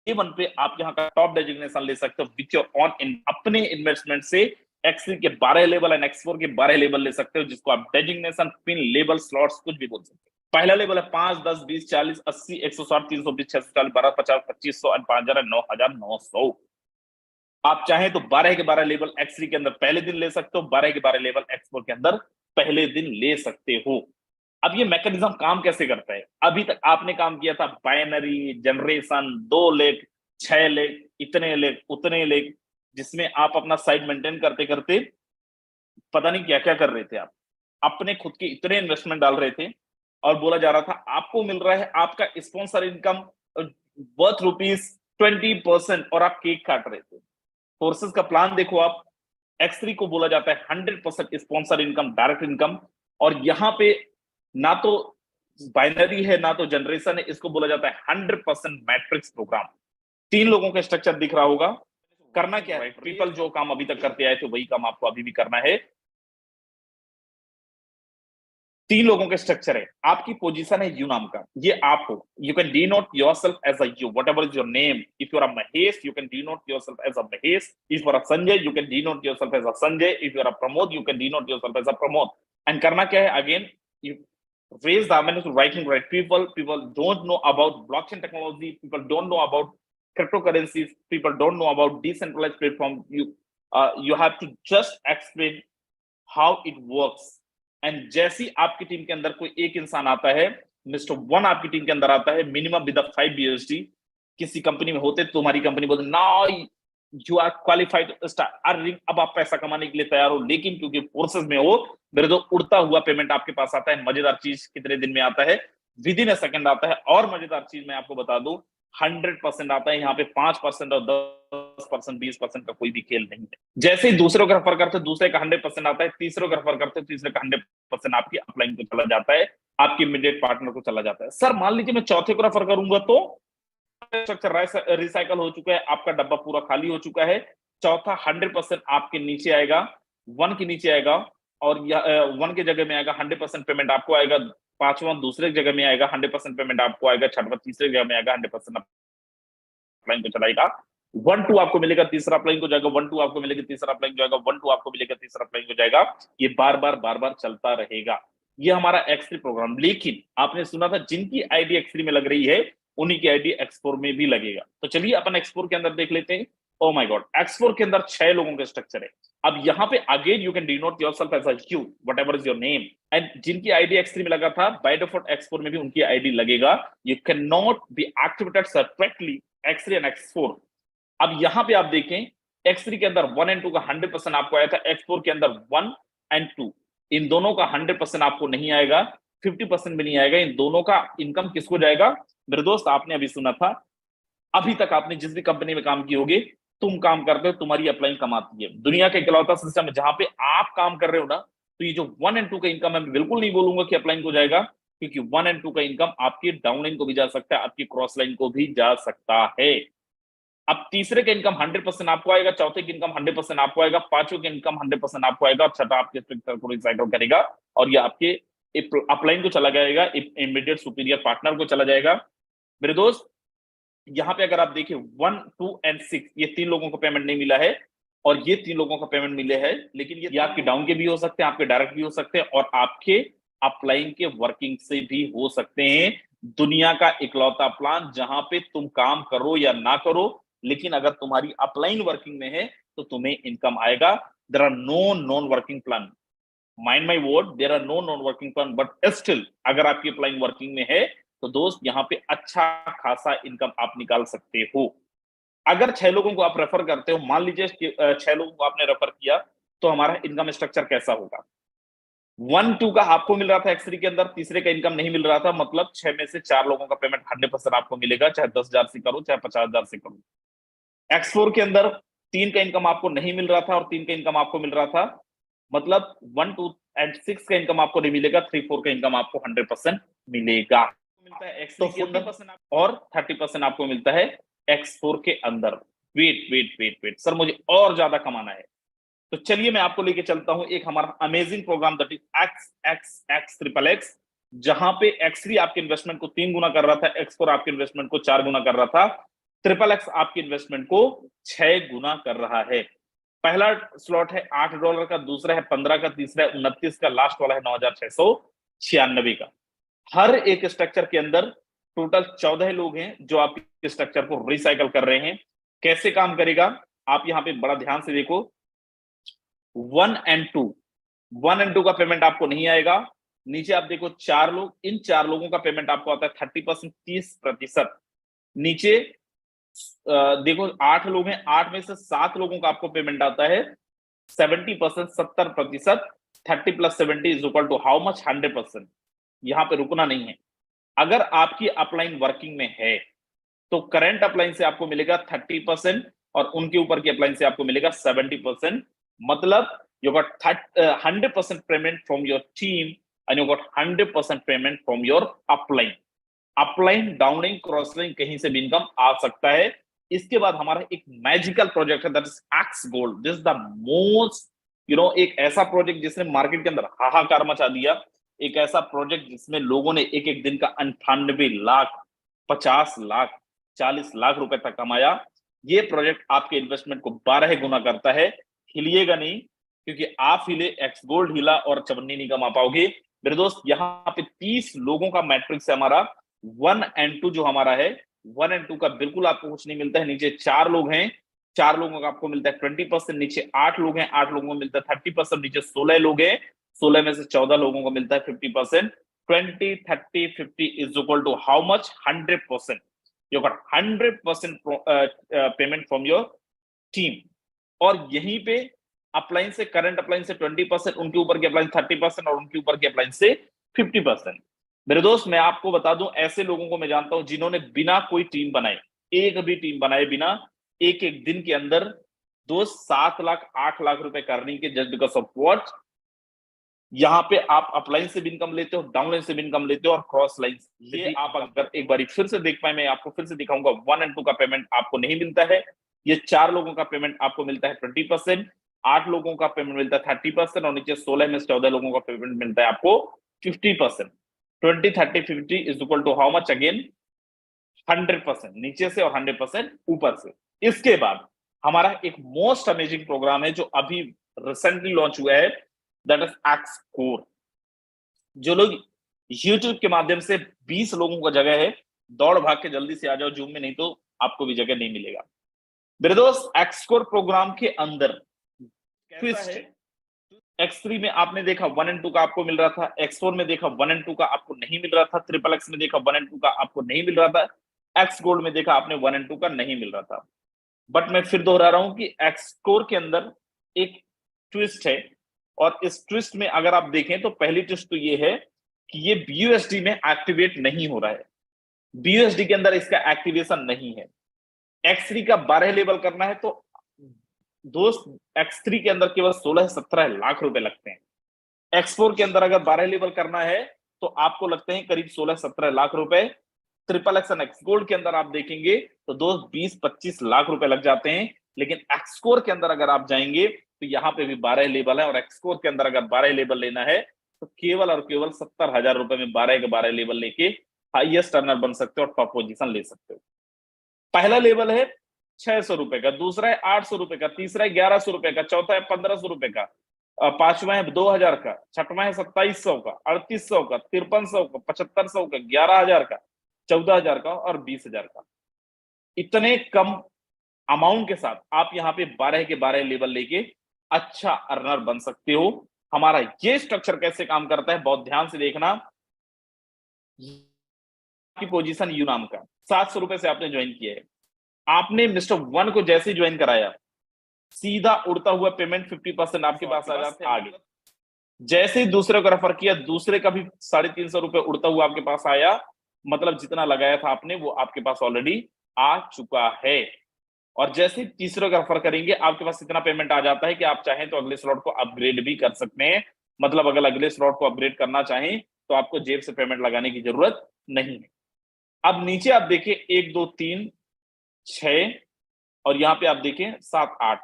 वन पे आप यहाँ का टॉप डेजिग्नेशन ले सकते हो विथ योर ऑन अपने इन्वेस्टमेंट से। X3 के 12 लेवल एंड X4 के 12 लेवल ले सकते हो, जिसको आप डेजिग्नेशन, पिन, लेबल, स्लॉट्स कुछ भी बोल सकते हो। पहला लेवल है 5, 10, 20, 40, 80, 160, 320, 640, 12, 50, 2500 और 5000, 9900। आप चाहें तो 12 के 12 लेवल X3 के अंदर पहले दिन ले सकते हो, 12 के 12 लेवल X4 के अंदर पहले दिन ले सकते हो। अब ये मैकेनिज्म काम कैसे करता है? अभी तक आपने काम किया था बाइनरी जनरेशन, 2 लेख, 6 लेख, इतने लेख, उतने लेख, जिसमें आप अपना साइड मेंटेन करते करते पता नहीं क्या क्या कर रहे थे। आप अपने खुद के इतने इन्वेस्टमेंट डाल रहे थे और बोला जा रहा था आपको मिल रहा है आपका स्पॉन्सर इनकम वर्थ ₹20% और आप केक काट रहे थे। फोर्सेस का प्लान देखो आप, X3 को बोला जाता है 100% स्पॉन्सर इनकम, डायरेक्ट इनकम। और यहां पे ना तो बाइनरी है ना तो जनरेशन है, इसको बोला जाता है 100% मैट्रिक्स प्रोग्राम। 3 लोगों का स्ट्रक्चर दिख रहा होगा। करना क्या है, पीपल जो काम अभी तक करते आए थे वही काम आपको अभी भी करना है। 3 लोगों का स्ट्रक्चर है, आपकी पोजीशन है यू नाम का, ये आप हो। You can denote yourself as a you, whatever is your name. If you are a Mahesh, you can denote yourself as a Mahesh. If you are a Sanjay, you can denote yourself as a Sanjay. If you are a Pramod, you can denote yourself as a Pramod. And करना क्या है, again you raise the awareness to writing right people don't know about blockchain technology, people don't know about cryptocurrencies, people don't know about decentralized platform. You have to just explain how it works. And जैसी आपकी team के अंदर कोई एक इंसान आता है, mister one आपकी टीम के अंदर आता है, मिनिमम विद 5 USD किसी कंपनी में होते, तुम्हारी कंपनी बोलते now you are qualified to start earning, अब आप पैसा कमाने के लिए तैयार हो। लेकिन क्योंकि फोर्सेस में हो, मेरे तो उड़ता हुआ पेमेंट आपके पास आता है। मजेदार चीज कितने दिन में आता है, विद इन अ सेकंड आता है। और मजेदार चीज मैं आपको बता दूं, 100% आता है। यहाँ पे 5% और 10%, 20% का कोई भी खेल नहीं है। जैसे ही दूसरे को रेफर करते, दूसरे का 100% आता है, तीसरे को रेफर करते, तीसरे का 100% आपकी अपलाइन को चला जाता है, आपके इमीडिएट पार्टनर को चला जाता है। सर मान लीजिए मैं चौथे को रेफर करूंगा तो स्ट्रक्चर रिसाइकल हो चुका है, आपका डब्बा पूरा खाली हो चुका है। चौथा 100% आपके नीचे आएगा, 1 के नीचे आएगा, और 1 के जगह में आएगा 100% पेमेंट आपको आएगा। 5वां दूसरे जगह में आएगा, 100% पेमेंट आपको आएगा। 6वां तीसरे जगह में आएगा, 100% अपलाइन को चलाएगा। 1-2 आपको मिलेगा, तीसरा अपलाइन को जाएगा। 1-2 आपको मिलेगा, तीसरा अपलाइन को जाएगा। 1-2 आपको मिलेगा, तीसरा अपलाइन को जाएगा। ये बार बार चलता रहेगा। ये हमारा X3 प्रोग्राम। लेकिन आपने सुना था जिनकी आईडी X3 में लग रही है उन्हीं की आईडी X4 में भी लगेगा। तो चलिए अपन X4 के अंदर देख लेते हैं। ओ माय गॉड, X4 के अंदर 6 लोगों का स्ट्रक्चर है। अब यहाँ पे again you can denote yourself as a you, whatever is your name. And जिनकी आईडी X3 में लगा था, बाय डिफॉल्ट X4 में भी उनकी आईडी लगेगा। You can not be activated separately X3 and X4। अब यहाँ पे आप देखें, X3 के अंदर 1 एंड 2 का 100% आपको आया था, X4 के अंदर 1 एंड 2 इन दोनों का 100% आपको नहीं आएगा, 50% भी नहीं आएगा। इन दोनों का इनकम किसको जाएगा? मेरे दोस्त, आपने अभी सुना था, अभी तक आपने जिस भी कंपनी में काम की होगी, तुम काम करते हो, तुम्हारी अपलाइन कमाती है। दुनिया का इकलौता सिस्टम है जहां पे आप काम कर रहे हो ना, तो ये जो 1 एंड 2 का इनकम है, मैं बिल्कुल नहीं बोलूंगा कि अपलाइन को जाएगा, क्योंकि 1 एंड 2 का इनकम आपकी डाउन लाइन को भी जा सकता है, आपकी क्रॉस लाइन को भी जा सकता है। अब तीसरे का इनकम 100% आपको आएगा, चौथे की इनकम 100% आपको आएगा, पांचवें का इनकम 100% आपको आएगा, और छठा आपके स्ट्रक्चर को रिसाइकल करेगा और ये आपके अपलाइन को चला जाएगा, इमीडिएट सुपीरियर पार्टनर को चला जाएगा। मेरे दोस्त, यहाँ पे अगर आप देखिए 1, 2 एंड 6 ये 3 लोगों को पेमेंट नहीं मिला है, और ये 3 लोगों का पेमेंट मिले है। लेकिन ये आपके डाउन के भी हो सकते हैं, आपके डायरेक्ट भी हो सकते हैं, और आपके अपलाइन के वर्किंग से भी हो सकते हैं। दुनिया का इकलौता प्लान जहां पे तुम काम करो या ना करो, लेकिन अगर तुम्हारी अपलाइन वर्किंग में है तो तुम्हें इनकम आएगा। There are no non working plan, mind my word, there are no non working plan, but still अगर आपकी अपलाइन वर्किंग में है तो दोस्त यहाँ पे अच्छा खासा इनकम आप निकाल सकते हो। अगर 6 लोगों को आप रेफर करते हो, मान लीजिए 6 लोगों को आपने रेफर किया, तो हमारा इनकम स्ट्रक्चर कैसा होगा? 1-2 का आपको मिल रहा था X3 के अंदर, तीसरे का इनकम नहीं मिल रहा था, मतलब 6 में से 4 लोगों का पेमेंट 100% आपको मिलेगा, चाहे 10,000 से करो चाहे 50,000 से करो। X4 के अंदर 3 का इनकम आपको नहीं मिल रहा था और 3 का इनकम आपको मिल रहा था, मतलब 1-2 एंड 6 का इनकम आपको नहीं मिलेगा, 3-4 का इनकम आपको 100% मिलेगा। मिलता है X3 के अंदर और 30% आपको मिलता है X4 के अंदर। Wait wait wait wait sir, मुझे और ज्यादा कमाना है, तो चलिए मैं आपको लेके चलता हूं एक हमारा amazing program, that is X X X triple X, जहां पे X3 आपके इन्वेस्टमेंट को 3 गुना कर रहा था, X4 आपके इन्वेस्टमेंट को 4 गुना कर रहा था, ट्रिपल एक्स आपके इन्वेस्टमेंट को 6 गुना कर रहा है। पहला स्लॉट है $8 का, दूसरा है 15 का, तीसरा है 29 का, लास्ट वाला है 9,696 का। हर एक स्ट्रक्चर के अंदर टोटल 14 लोग हैं जो आप स्ट्रक्चर को रिसाइकल कर रहे हैं। कैसे काम करेगा, आप यहाँ पे बड़ा ध्यान से देखो। 1 एंड 2 का पेमेंट आपको नहीं आएगा। नीचे आप देखो 4 लोग, इन 4 लोगों का पेमेंट आपको आता है 30%, 30%। नीचे देखो 8 लोग हैं, 8 में से 7 लोगों का आपको पेमेंट आता है 70%, 70%। 30+70 = हाउ मच? 100%। यहां पे रुकना नहीं है। अगर आपकी अपलाइन वर्किंग में है तो करंट अपलाइन से आपको मिलेगा 30% और उनके ऊपर की अपलाइन से आपको मिलेगा 70%। मतलब you got 100% payment from your team and you got 100% payment from your upline। Upline, downline, crossline कहीं से भी इनकम आ सकता है। इसके बाद हमारा एक मैजिकल प्रोजेक्ट है, that is x gold. This the most एक ऐसा प्रोजेक्ट जिसने मार्केट के अंदर हाहाकार मचा दिया, एक ऐसा प्रोजेक्ट जिसमें लोगों ने एक एक दिन का 98 लाख, 50 लाख, 40 लाख रुपए तक कमाया। ये प्रोजेक्ट आपके इन्वेस्टमेंट को 12 गुना करता है। हिलिएगा नहीं, क्योंकि आप हिले, एक्स गोल्ड हिला और चवन्नी नहीं कमा पाओगे। मेरे दोस्त यहाँ पे 30 लोगों का मैट्रिक्स है हमारा। 1 एंड 2 जो हमारा है, 1 एंड 2 का बिल्कुल आपको कुछ नहीं मिलता है। नीचे 4 लोग हैं, 4 लोगों का आपको मिलता है 20%। नीचे 8 लोग हैं, 8 लोगों को मिलता है 30%। नीचे 16 लोग हैं, 16 में से 14 लोगों को मिलता है 50%। 20, 30, 50 is equal to how much? 100%। You got 100% payment from your team. और यहीं पे अपलाइन से, करंट अपलाइन से 20%, उनके ऊपर की अपलाइन 30% और उनके ऊपर की अपलाइन से 50%। मेरे दोस्त मैं आपको बता दूं, ऐसे लोगों को मैं जानता हूं जिन्होंने बिना कोई टीम बनाए, एक भी टीम बनाए बिना, एक एक दिन के अंदर दोस्त 7 लाख 8 लाख रुपए करने के, जस्ट बिकॉज ऑफ व्हाट? यहाँ पे आप अपलाइन से भी इनकम लेते हो, डाउनलाइन से भी इनकम लेते हो और क्रॉस लाइन। ये आप अगर एक बार फिर से देख पाए, मैं आपको फिर से दिखाऊंगा। 1 एंड 2 का पेमेंट आपको नहीं मिलता है। ये 4 लोगों का पेमेंट आपको मिलता है 20%, 8 लोगों का पेमेंट मिलता है 30% और नीचे 16 में से 14 लोगों का पेमेंट मिलता है आपको 50%। 20, 30, 50 is equal to how much? Again 100% नीचे से और 100% ऊपर से। इसके बाद हमारा एक मोस्ट अमेजिंग प्रोग्राम है जो अभी रिसेंटली लॉन्च हुआ है, दैट इज एक्स कोर। जो लोग यूट्यूब के माध्यम से 20 लोगों का जगह है, दौड़ भाग के जल्दी से आ जाओ जूम में, नहीं तो आपको भी जगह नहीं मिलेगा। मेरे दोस्त एक्सकोर प्रोग्राम के अंदर ट्विस्ट है। X3 में आपने देखा 1 एंड 2 का आपको मिल रहा था, X4 में देखा 1 एंड 2 का आपको नहीं मिल रहा था, ट्रिपल एक्स में देखा 1 एंड 2 का आपको नहीं मिल रहा था, एक्स गोल्ड में देखा आपने 1 एंड 2 का नहीं मिल रहा था। बट मैं फिर दोहरा रहा हूं कि एक्सकोर के अंदर एक ट्विस्ट है, और इस ट्विस्ट में अगर आप देखें तो पहली ट्विस्ट तो ये है कि ये BUSD में एक्टिवेट नहीं हो रहा है। BUSD के अंदर इसका एक्टिवेशन नहीं है। X3 का 12 लेवल करना है तो दोस्त X3 के अंदर केवल 16-17 लाख रुपए लगते हैं। X4 के अंदर अगर 12 लेवल करना है तो आपको लगते हैं करीब 16-17 लाख रुपए। Triple x and x gold के अंदर आप देखेंगे तो दोस्त 20-25 लाख रुपए लग जाते हैं। लेकिन एक्सकोर के अंदर अगर आप जाएंगे तो यहाँ पे भी 12 लेवल है, और एक्सकोर के अंदर अगर 12 लेवल लेना है तो केवल और केवल 70,000 रुपए में 12 के 12 लेवल लेके हाईएस्ट अर्नर बन सकते हो और टॉप पोजीशन ले सकते हो। पहला लेवल है 600 रुपए का, दूसरा है 800 रुपए का, तीसरा है 1100 रुपए का, चौथा है 1500 रुपए का, पांचवा है 2000 का, छठवां है 2700 का, 3800 का, 5300 का, 7500 का, 11,000 का, 14,000 का और 20,000 का। इतने कम अमाउंट के साथ आप यहाँ पे 12 के 12 लेवल लेके अच्छा अर्नर बन सकते हो। हमारा ये स्ट्रक्चर कैसे काम करता है बहुत ध्यान से देखना। की पोजीशन यू नाम का 700 रुपए से आपने ज्वाइन किया है, आपने मिस्टर वन को जैसे ही ज्वाइन कराया सीधा उड़ता हुआ पेमेंट 50% आपके पास आ जाता है आगे। जैसे ही दूसरे को रेफर किया दूसरे का भी 350 रुपए उड़ता हुआ आपके पास आया, मतलब जितना लगाया था आपने वो आपके पास ऑलरेडी आ चुका है। और जैसे ही तीसरे का रेफर करेंगे आपके पास इतना पेमेंट आ जाता है कि आप चाहें तो अगले स्लॉट को अपग्रेड भी कर सकते हैं। मतलब अगर अगले स्लॉट को अपग्रेड करना चाहें तो आपको जेब से पेमेंट लगाने की जरूरत नहीं है। अब नीचे आप देखें 1 2 3 6 और यहाँ पे आप देखें 7 8,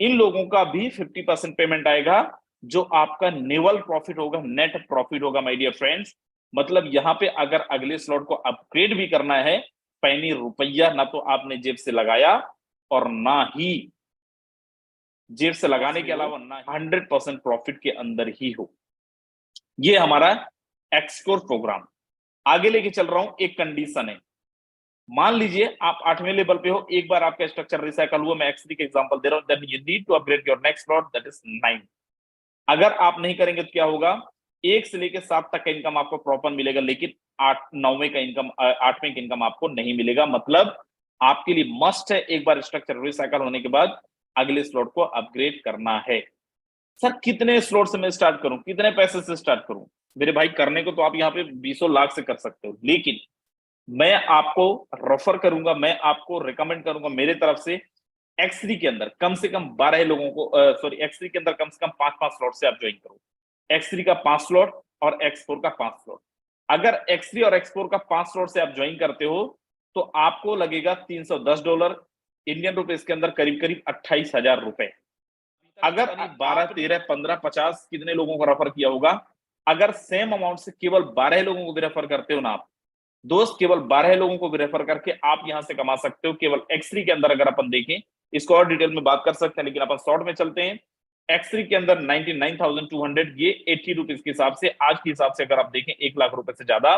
इन लोगों का भी 50% पेमेंट आएगा जो आपका नेवल प्रॉफिट होगा, नेट प्रॉफिट होगा माय डियर फ्रेंड्स। मतलब यहाँ पे अगर अगले स्लॉट को अपग्रेड भी करना है, पैनी रुपया ना तो आपने जेब से लगाया और ना ही जेब से लगाने के अलावा ना 100% प्रॉफिट के अंदर ही हो। ये हमारा एक्सकोर प्रोग्राम। आगे लेके चल रहा हूं, एक कंडीशन है। मान लीजिए आप 8वें लेवल पे हो, एक बार आपका स्ट्रक्चर रिसाइकल हुआ, मैं एक्स3 के एग्जांपल दे रहा हूं, then you need to upgrade your next slot that is 9। अगर आप नहीं करेंगे तो क्या होगा, 1 से लेकर 7 तक का इनकम आपको प्रॉपर मिलेगा, लेकिन 9वें का इनकम 8वें का इनकम आपको नहीं मिलेगा। मतलब आपके लिए मस्ट है एक बार स्ट्रक्चर रिसाइकल होने के बाद अगले स्लॉट को अपग्रेड करना है। सर कितने स्लॉट से मैं स्टार्ट करूं, कितने पैसे से स्टार्ट करूं? मेरे भाई करने को तो आप यहाँ पे 20 लाख से कर सकते हो, लेकिन मैं आपको रेफर करूंगा, मैं आपको रिकमेंड करूंगा मेरे तरफ से X3 के अंदर कम से कम 12 लोगों को सॉरी X3 के अंदर कम से कम 5-5 स्लॉट से आप ज्वाइन करो। X3 का 5 स्लॉट और X4 का 5 स्लॉट। अगर X3 और X4 का 5 स्लॉट से आप ज्वाइन करते हो तो आपको लगेगा $310 इंडियन रुपीस के अंदर करीब करीब 28,000 रुपए। अगर 12 13 15 50 कितने लोगों को रेफर किया होगा, अगर सेम अमाउंट से केवल 12 लोगों को भी रेफर करते हो ना आप दोस्त, केवल 12 लोगों को भी रेफर करके आप यहां से कमा सकते हो। केवल X3 के अंदर अगर अपन देखें, इसको और डिटेल में बात कर सकते हैं, लेकिन अपन शॉर्ट में चलते हैं। X3 के अंदर 99,200 ये 80 रुपीज के हिसाब से, आज के हिसाब से अगर आप देखें 1 लाख रुपए से ज्यादा,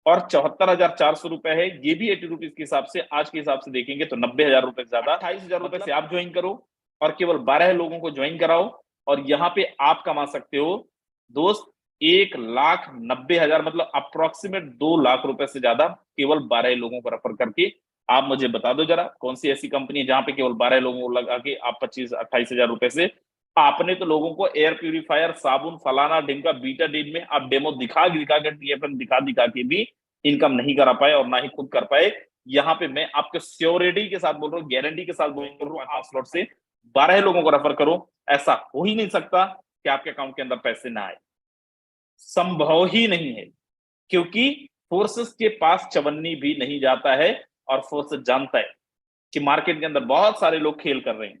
और 74,400 रुपए है, ये भी 80 रुपीज के हिसाब से, आज के हिसाब से देखेंगे तो 90,000 रुपए से ज्यादा। 28,000 रुपए से आप ज्वाइन करो और केवल 12 लोगों को ज्वाइन कराओ और यहाँ पे आप कमा सकते हो दोस्त 1,90,000, मतलब अप्रोक्सीमेट 2 लाख रुपए से ज्यादा केवल 12 लोगों को रेफर करके। आप मुझे बता दो जरा कौन सी ऐसी कंपनी है जहां पे केवल 12 लोगों को लगा के आप 25-28,000 रुपए से, आपने तो लोगों को एयर प्यूरिफायर, साबुन, फलाना ढिमका, बीटा डीन में आप डेमो दिखा दिखा के, टीएफएम दिखा दिखा के भी इनकम नहीं करा पाए और ना ही खुद कर पाए। यहाँ पे मैं आपके श्योरिटी के साथ बोल रहा हूँ, गारंटी के साथ बोल रहा हूँ, आप स्लॉट से 12 लोगों को रेफर करो, ऐसा हो ही नहीं सकता कि आपके अकाउंट के अंदर पैसे ना आए, संभव ही नहीं है। क्योंकि फोर्सेस के पास चवन्नी भी नहीं जाता है और फोर्सेस जानता है कि मार्केट के अंदर बहुत सारे लोग खेल कर रहे हैं।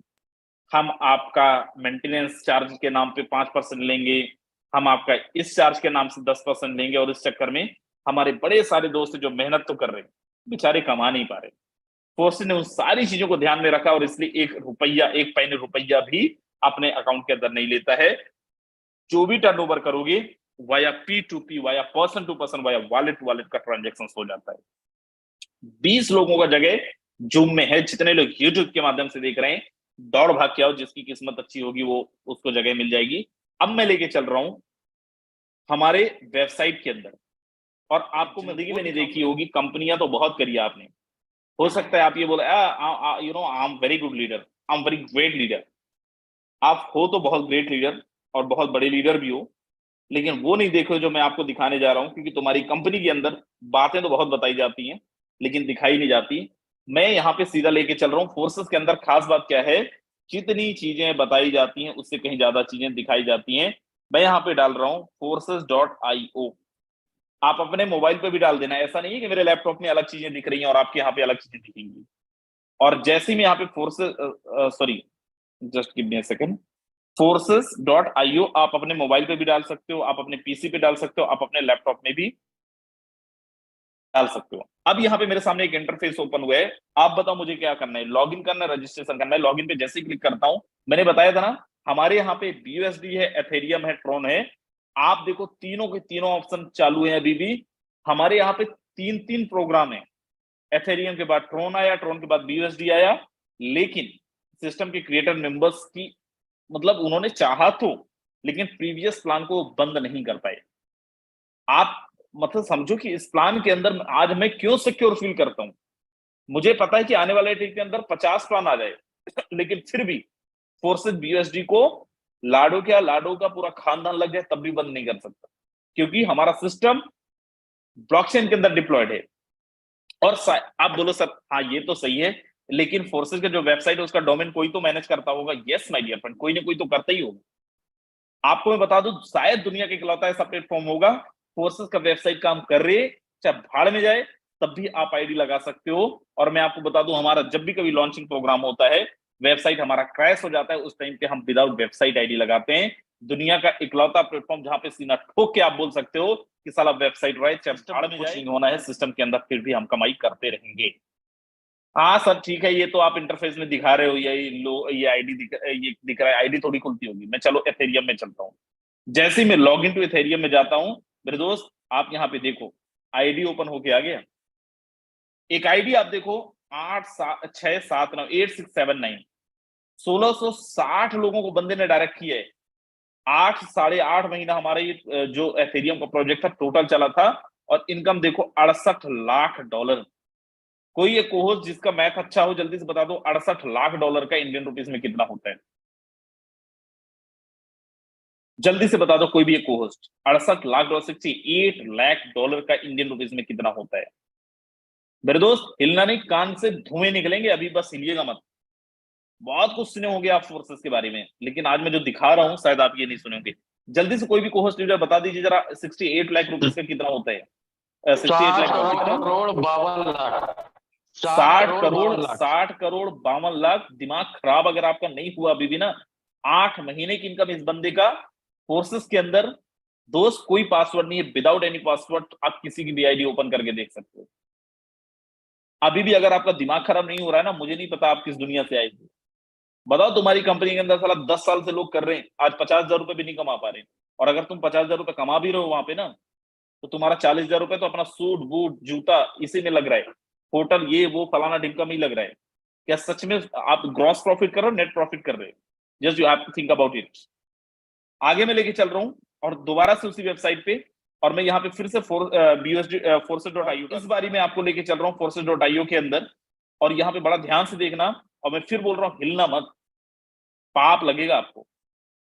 हम आपका मेंटेनेंस चार्ज के नाम पे 5% लेंगे, हम आपका इस चार्ज के नाम से 10% लेंगे, और इस चक्कर में हमारे बड़े सारे दोस्त जो मेहनत तो कर रहे हैं बेचारे कमा नहीं पा रहे। फोर्सेस ने उन सारी चीजों को ध्यान में रखा और इसलिए 1 रुपया, 1 पैनी रुपया भी अपने अकाउंट के अंदर नहीं लेता है। जो भी टर्नओवर करोगे via P2P, via person to person, via wallet to wallet का ट्रांजेक्शन हो जाता है। 20 लोगों का जगह जूम में है, जितने लोग यूट्यूब के माध्यम से देख रहे हैं दौड़ भाग के आओ, जिसकी किस्मत अच्छी होगी वो उसको जगह मिल जाएगी। अब मैं लेके चल रहा हूं हमारे वेबसाइट के अंदर, और आपको जिंदगी में नहीं देखी होगी, कंपनियां तो बहुत करी आपने। हो सकता है आप ये बोले you know I am very good leader, I am very great leader. आप हो तो बहुत ग्रेट लीडर और बहुत बड़े लीडर भी हो, लेकिन वो नहीं देखो जो मैं आपको दिखाने जा रहा हूं, क्योंकि तुम्हारी कंपनी के अंदर बातें तो बहुत बताई जाती हैं लेकिन दिखाई नहीं जाती। मैं यहाँ पे सीधा लेके चल रहा हूँ फोर्सेस के अंदर। खास बात क्या है, जितनी चीजें बताई जाती हैं उससे कहीं ज्यादा चीजें दिखाई जाती हैं। मैं यहाँ पे डाल रहा हूँ forces.io, आप अपने मोबाइल पे भी डाल देना। ऐसा नहीं है कि मेरे लैपटॉप में अलग चीजें दिख रही हैं और आपके यहाँ पे अलग चीजें दिखेंगी। और जैसे ही मैं यहाँ पे forces sorry just give me a second, forces.io आप अपने मोबाइल पे भी डाल सकते हो, आप अपने पीसी पे डाल सकते हो, आप अपने लैपटॉप में भी डाल सकते हो। अब यहाँ पे मेरे सामने एक इंटरफेस ओपन हुआ है, आप बताओ मुझे क्या करना है, लॉगिन करना है, रजिस्ट्रेशन करना है। लॉगिन पे जैसे ही क्लिक करता हूं, मैंने बताया था ना हमारे यहाँ पे BUSD है, एथेरियम है, ट्रोन है। आप देखो तीनों के तीनों ऑप्शन चालू है अभी भी। हमारे यहाँ पे 3 प्रोग्राम है। एथेरियम के बाद ट्रोन आया, ट्रोन के बाद BUSD आया, लेकिन सिस्टम के क्रिएटर मेंबर्स की मतलब उन्होंने चाहा तो, लेकिन प्रीवियस प्लान को बंद नहीं कर पाए। आप मतलब समझो कि इस प्लान के अंदर आज मैं क्यों सिक्योर फील करता हूं। मुझे पता है कि आने वाले टाइम के अंदर 50 प्लान आ जाए लेकिन फिर भी फोर्सेस BUSD को लाडो का पूरा खानदान लग जाए तब भी बंद नहीं कर सकता, क्योंकि हमारा सिस्टम ब्लॉकचेन के अंदर डिप्लॉयड है। और आप बोलो सर हाँ ये तो सही है, लेकिन फोर्सेस का जो वेबसाइट है उसका डोमेन कोई तो मैनेज करता होगा। यस माय डियर फ्रेंड, कोई ना कोई तो करता ही होगा। आपको मैं बता दूं, शायद दुनिया के इकलौता ऐसा प्लेटफॉर्म होगा, फोर्सेस का वेबसाइट काम कर रही है, चाहे भाड़ में जाए तब भी आप आईडी लगा सकते हो। और मैं आपको बता दूं, हमारा जब भी कभी लॉन्चिंग प्रोग्राम होता है, वेबसाइट हमारा क्रैश हो जाता है, उस टाइम पे हम विदाउट वेबसाइट आईडी लगाते हैं। दुनिया का इकलौता प्लेटफॉर्म जहां पे सीना ठोक के आप बोल सकते हो कि साला वेबसाइट राइट, चाहे भाड़ में जाए, होना है सिस्टम के अंदर, फिर भी हम कमाई करते रहेंगे। हाँ सर ठीक है, ये तो आप इंटरफेस में दिखा रहे हो, ये आईडी ये दिख रहा है, आईडी थोड़ी खुलती होगी। मैं चलो एथेरियम में चलता हूँ। जैसे ही मैं लॉग इन टू एथेरियम में जाता हूँ मेरे दोस्त, आप यहाँ पे देखो आईडी ओपन होके आ गया। एक आईडी आप देखो 8679 1660 लोगों को बंदे ने डायरेक्ट किया है। 8 साढ़े 8 महीना हमारा ये जो एथेरियम का प्रोजेक्ट था टोटल चला था, और इनकम देखो $68 लाख। कोई एक कोहोस्ट जिसका मैथ अच्छा हो जल्दी से बता दो, $68 लाख का इंडियन रुपीस में कितना होता है? जल्दी से बता दो कोई भी एक कोहोस्ट, $68 लाख, $68 लाख का इंडियन रुपीस में कितना होता है? मेरे दोस्त हिलना नहीं, कान से धुएं निकलेंगे, अभी बस हिलिएगा मत। बहुत कुछ सुने होंगे आप फोर्सेस के बारे में, लेकिन आज मैं जो दिखा रहा हूं शायद आप ये नहीं सुने होंगे। जल्दी से कोई भी कोहोस्ट लीडर बता दीजिए जरा, 68 लाख रुपीस का कितना होता है? 68 लाख का कितना? 60 करोड़ 52 लाख। 60 करोड़ 52 लाख। दिमाग खराब अगर आपका नहीं हुआ अभी भी ना, 8 महीने की इनकम इस बंदे का फोर्सेस के अंदर। दोस्त कोई पासवर्ड नहीं है, विदाउट एनी पासवर्ड आप किसी की भी आईडी ओपन करके देख सकते हो। अभी भी अगर आपका दिमाग खराब नहीं हो रहा है ना, मुझे नहीं पता आप किस दुनिया से आए थे। बताओ तुम्हारी कंपनी के अंदर साला 10 साल से लोग कर रहे हैं, आज 50,000 रुपए भी नहीं कमा पा रहे हैं। और अगर तुम 50,000 रुपए कमा भी रहे हो वहां पे ना, तो तुम्हारा 40,000 रुपए तो अपना सूट बूट जूता इसी में लग रहा है, होटल ये वो फलाना ढिमका में ही लग रहा है। क्या सच में आप ग्रॉस प्रॉफिट कर रहे हो, नेट प्रॉफिट कर रहे हो? Just you have to think about it. आगे मैं लेके चल रहा हूं और दोबारा से उसी वेबसाइट पे, और मैं यहाँ पे फिर से BUSD forces.io इस बारी में आपको लेके चल रहा हूँ forces.io के अंदर। और यहाँ पे बड़ा ध्यान से देखना, और मैं फिर बोल रहा हूँ हिलना मत, पाप लगेगा आपको।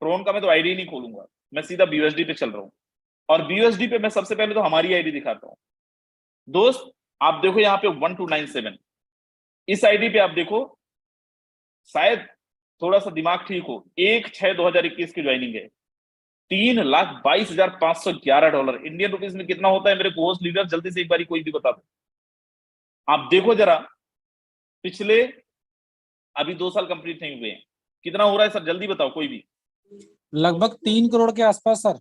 ट्रोन का मैं तो आईडी नहीं खोलूंगा, मैं सीधा BUSD पे चल रहा हूँ। और BUSD पे मैं सबसे पहले तो हमारी आईडी दिखाता हूँ। दोस्त आप देखो यहाँ पे 1297, इस आईडी पे आप देखो, शायद थोड़ा सा दिमाग ठीक हो, 1/6/2021 की ज्वाइनिंग है। $3,22,511 इंडियन रुपीस में कितना होता है मेरे कोर्स लीडर? जल्दी से एक बारी कोई भी बता दो। आप देखो जरा, पिछले अभी 2 साल कंप्लीट नहीं हुए हैं, कितना हो रहा है सर? जल्दी बताओ कोई भी। लगभग 3 करोड़ के आसपास सर।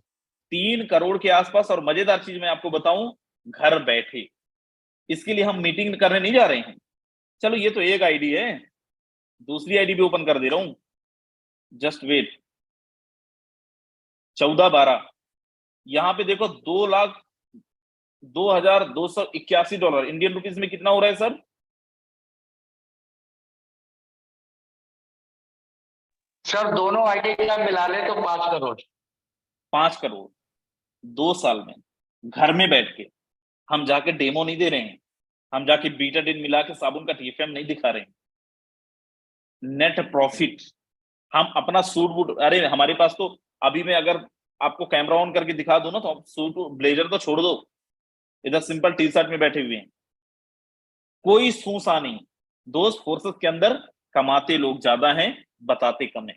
3 करोड़ के आसपास। और मजेदार चीज मैं आपको बताऊं, घर बैठे, इसके लिए हम मीटिंग करने नहीं जा रहे हैं। चलो ये तो एक आईडी है, दूसरी आईडी भी ओपन कर दे रहा हूं, जस्ट वेट। 14/12, यहां पे देखो $2,02,281 इंडियन रुपीस में कितना हो रहा है सर? सर दोनों आईडी का मिला ले तो 5 करोड़। 5 करोड़ 2 साल में, घर में बैठ के। हम जाके डेमो नहीं दे रहे हैं, हम जाके बीटाडिन मिला के साबुन का TFM नहीं दिखा रहे हैं। नेट प्रॉफिट, हम अपना सूट बूट, अरे हमारे पास तो अभी मैं अगर आपको कैमरा ऑन करके दिखा दूं ना, तो आप सूट ब्लेजर तो छोड़ दो, इधर सिंपल टी-शर्ट में बैठे हुए हैं, कोई सूसा नहीं। दोस्त फोर्सेस के अंदर कमाते लोग ज्यादा हैं, बताते कम है,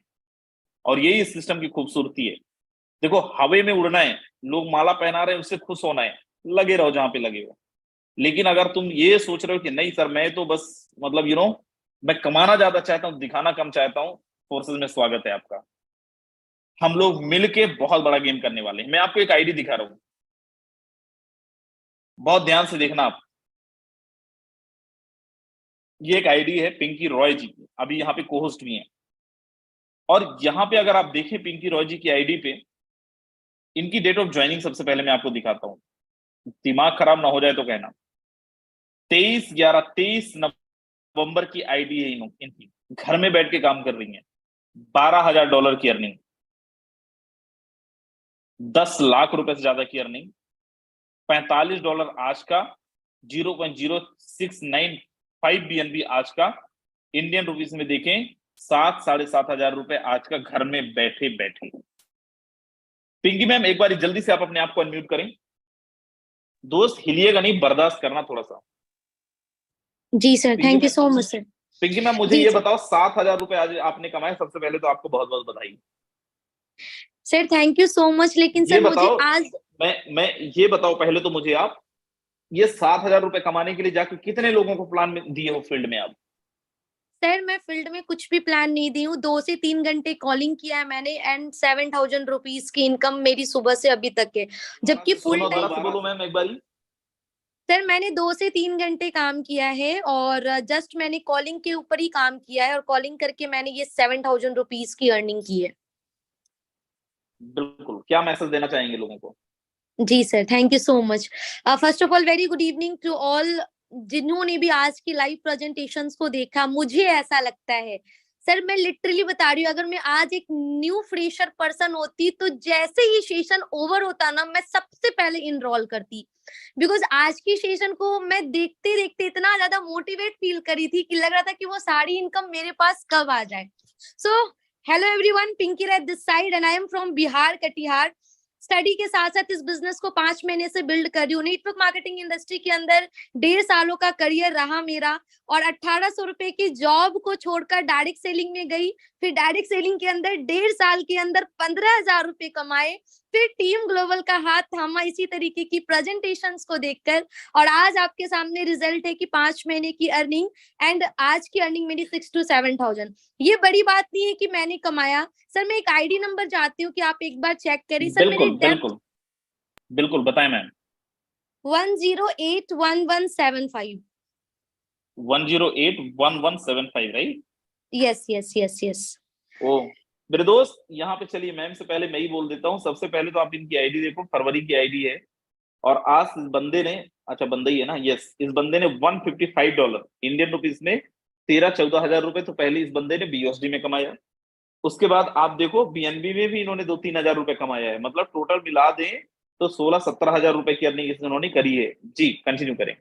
और यही इस सिस्टम की खूबसूरती है। देखो हवा में उड़ना है, लोग माला पहना रहे हैं, उससे खुश होना है, लगे रहो जहां पे लगे हो। लेकिन अगर तुम ये सोच रहे हो कि नहीं सर मैं तो बस मतलब मैं कमाना ज्यादा चाहता हूं, दिखाना कम चाहता हूं, फोर्सेस में स्वागत है आपका। हम लोग मिलके बहुत बड़ा गेम करने वाले हैं। मैं आपको एक आईडी दिखा रहा हूं, बहुत ध्यान से देखना आप। ये एक आईडी है पिंकी रॉय जी की, अभी यहाँ पे कोहोस्ट भी हैं। और यहाँ पे अगर आप देखें पिंकी रॉय जी की आईडी पे, इनकी डेट ऑफ ज्वाइनिंग सबसे पहले मैं आपको दिखाता हूँ, दिमाग खराब ना हो जाए तो कहना। 23 नवंबर की आईडी है इनकी, घर में बैठ के काम कर रही हैं, $12,000 की अर्निंग, 10 लाख रुपए से ज्यादा की अर्निंग, $45 आज का, 0.0695 BNB आज का, इंडियन रुपीस में देखें 7,000-7,500 रुपए आज का, घर में बैठे बैठे। पिंकी मैम एक बार जल्दी से आप अपने आप को अनम्यूट करें। दोस्त हिलिएगा नहीं, बर्दाश्त करना थोड़ा सा। जी sir, thank you so much sir. Pinky ma'am मुझे ये बताओ, 7,000 रुपए आज आपने कमाए, सबसे पहले तो आपको बहुत बहुत बधाई sir. Thank you so much. लेकिन सर मुझे आज मैं ये बताओ पहले तो मुझे आप, ये 7,000 रुपए कमाने के लिए जाके कितने लोगों को प्लान दिए हो फील्ड में आप? सर मैं फील्ड में कुछ भी प्लान नहीं दी हूँ। 2 से 3 घंटे कॉलिंग किया है मैंने एंड 7,000 रुपीज की इनकम मेरी सुबह से अभी तक है, जबकि फुल टाइम। बोलो मैम एक बारी। सर मैंने 2 से 3 घंटे काम किया है और जस्ट मैंने कॉलिंग के ऊपर ही काम किया है और कॉलिंग करके मैंने ये 7,000 रुपीज की अर्निंग की है। बिल्कुल, क्या मैसेज देना चाहेंगे लोगों को? जी sir, thank you so much. First of all very good evening to all जिन्होंने भी आज की लाइव प्रेजेंटेशंस को देखा। मुझे ऐसा लगता है सर, मैं लिटरली बता रही हूँ, अगर मैं आज एक न्यू फ्रेशर पर्सन होती तो जैसे ही सेशन ओवर होता ना, मैं सबसे पहले इनरोल करती, बिकॉज आज की सेशन को मैं देखते देखते इतना ज्यादा मोटिवेट फील करी थी कि लग रहा था कि वो सारी इनकम मेरे पास कब आ जाए। So hello everyone, Pinky Rai this side and I am from Bihar, Katihar. Study के साथ साथ इस बिजनेस को 5 महीने से बिल्ड कर रही हूँ। नेटवर्क मार्केटिंग इंडस्ट्री के अंदर 1.5 सालों का करियर रहा मेरा और 1,800 रुपए की जॉब को छोड़कर डायरेक्ट सेलिंग में गई। फिर डायरेक्ट सेलिंग के अंदर 1.5 साल के अंदर 15,000 रुपए कमाए। फिर टीम ग्लोबल का हाथ थामा इसी तरीके की प्रेजेंटेशंस को देखकर और आज आपके सामने रिजल्ट है कि 5 महीने की अर्निंग एंड आज की अर्निंग मेरी 6 to 7,000। ये बड़ी बात नहीं है कि मैंने कमाया। सर मैं एक आईडी नंबर चाहती हूँ कि आप एक बार चेक करें। सर मेरी बिल्कुल बिल्कुल बताएं ma'am. 1081175 1081175 right? Yes yes yes yes. ओ मेरे दोस्त, यहाँ पे चलिए मैम से पहले मैं ही बोल देता हूँ। सबसे पहले तो आप इनकी आईडी देखो, फरवरी की आईडी है और आज इस बंदे ने, अच्छा बंदा ही है ना, यस, इस बंदे ने $155 इंडियन रुपीस में 13-14 हजार रुपए तो पहले इस बंदे ने BUSD में कमाया। उसके बाद आप देखो BNB में भी इन्होंने 2-3 हजार रुपए कमाया है, मतलब टोटल मिला दें तो 16-17 हजार रुपए की अर्निंग इन्होंने करी है। जी कंटिन्यू करें।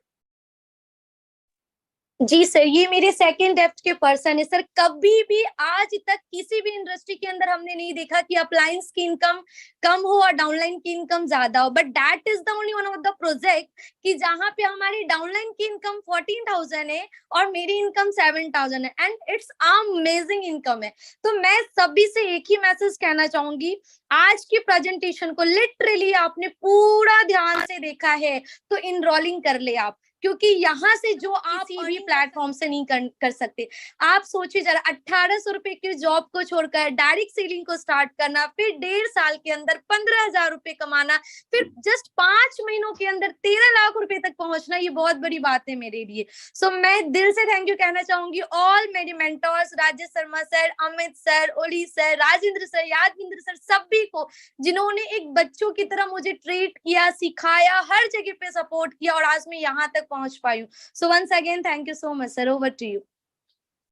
जी सर, ये मेरे सेकंड डेप्थ के पर्सन है सर। कभी भी आज तक किसी भी इंडस्ट्री के अंदर हमने नहीं देखा कि अपलायंस की इनकम कम हो और डाउनलाइन की इनकम ज्यादा हो, but that is the only one of the project कि जहां पे हमारी डाउनलाइन की इनकम 14,000 है और मेरी इनकम 7,000 है एंड इट्स अमेजिंग इनकम है। तो मैं सभी से एक ही मैसेज कहना चाहूंगी, आज की प्रेजेंटेशन को लिटरली आपने पूरा ध्यान से देखा है तो इनरोलिंग कर ले आप, क्योंकि यहाँ से जो आप किसी भी प्लेटफॉर्म से नहीं कर सकते। आप सोचिए जरा, 1,800 रुपए की जॉब को छोड़कर डायरेक्ट सेलिंग को स्टार्ट करना, फिर 1.5 साल के अंदर 15,000 रुपए कमाना, फिर जस्ट 5 महीनों के अंदर 13 लाख रुपए तक पहुंचना, ये बहुत बड़ी बात है मेरे लिए। सो मैं दिल से थैंक यू कहना चाहूंगी ऑल मेरे mentors, Rajesh Sharma sir, Amit sir, Oli sir, Rajendra sir, Yadvindra sir, सभी को जिन्होंने एक बच्चों की तरह मुझे ट्रीट किया, सिखाया, हर जगह पे सपोर्ट किया और आज मैं यहाँ तक पहुंच पाई हूँ। So once again thank you so much sir, over to you.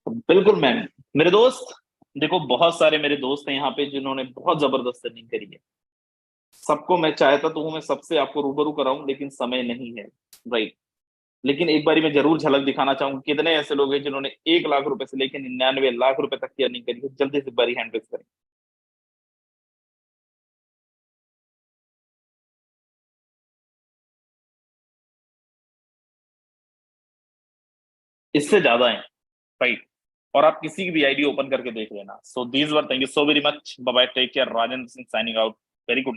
बिल्कुल मैम। मेरे दोस्त देखो, बहुत सारे मेरे दोस्त हैं यहाँ पे जिन्होंने बहुत जबरदस्त अर्निंग करी है। सबको मैं चाहता तो हूँ मैं सबसे आपको रूबरू कराऊं, लेकिन समय नहीं है, राइट। लेकिन एक बारी मैं जरूर झलक दिखाना चाहूंगा कितने ऐसे लोग हैं जिन्होंने 1 लाख रुपए से लेकर 99 लाख रुपए तक की अर्निंग करी है। जल्दी से एक बारी हैंड रेज करें। इससे ज्यादा है, राइट। और आप किसी की भी आईडी ओपन करके देख लेना। So these were, thank you so very much, bye bye, take care, Rajendra Singh signing out, very good.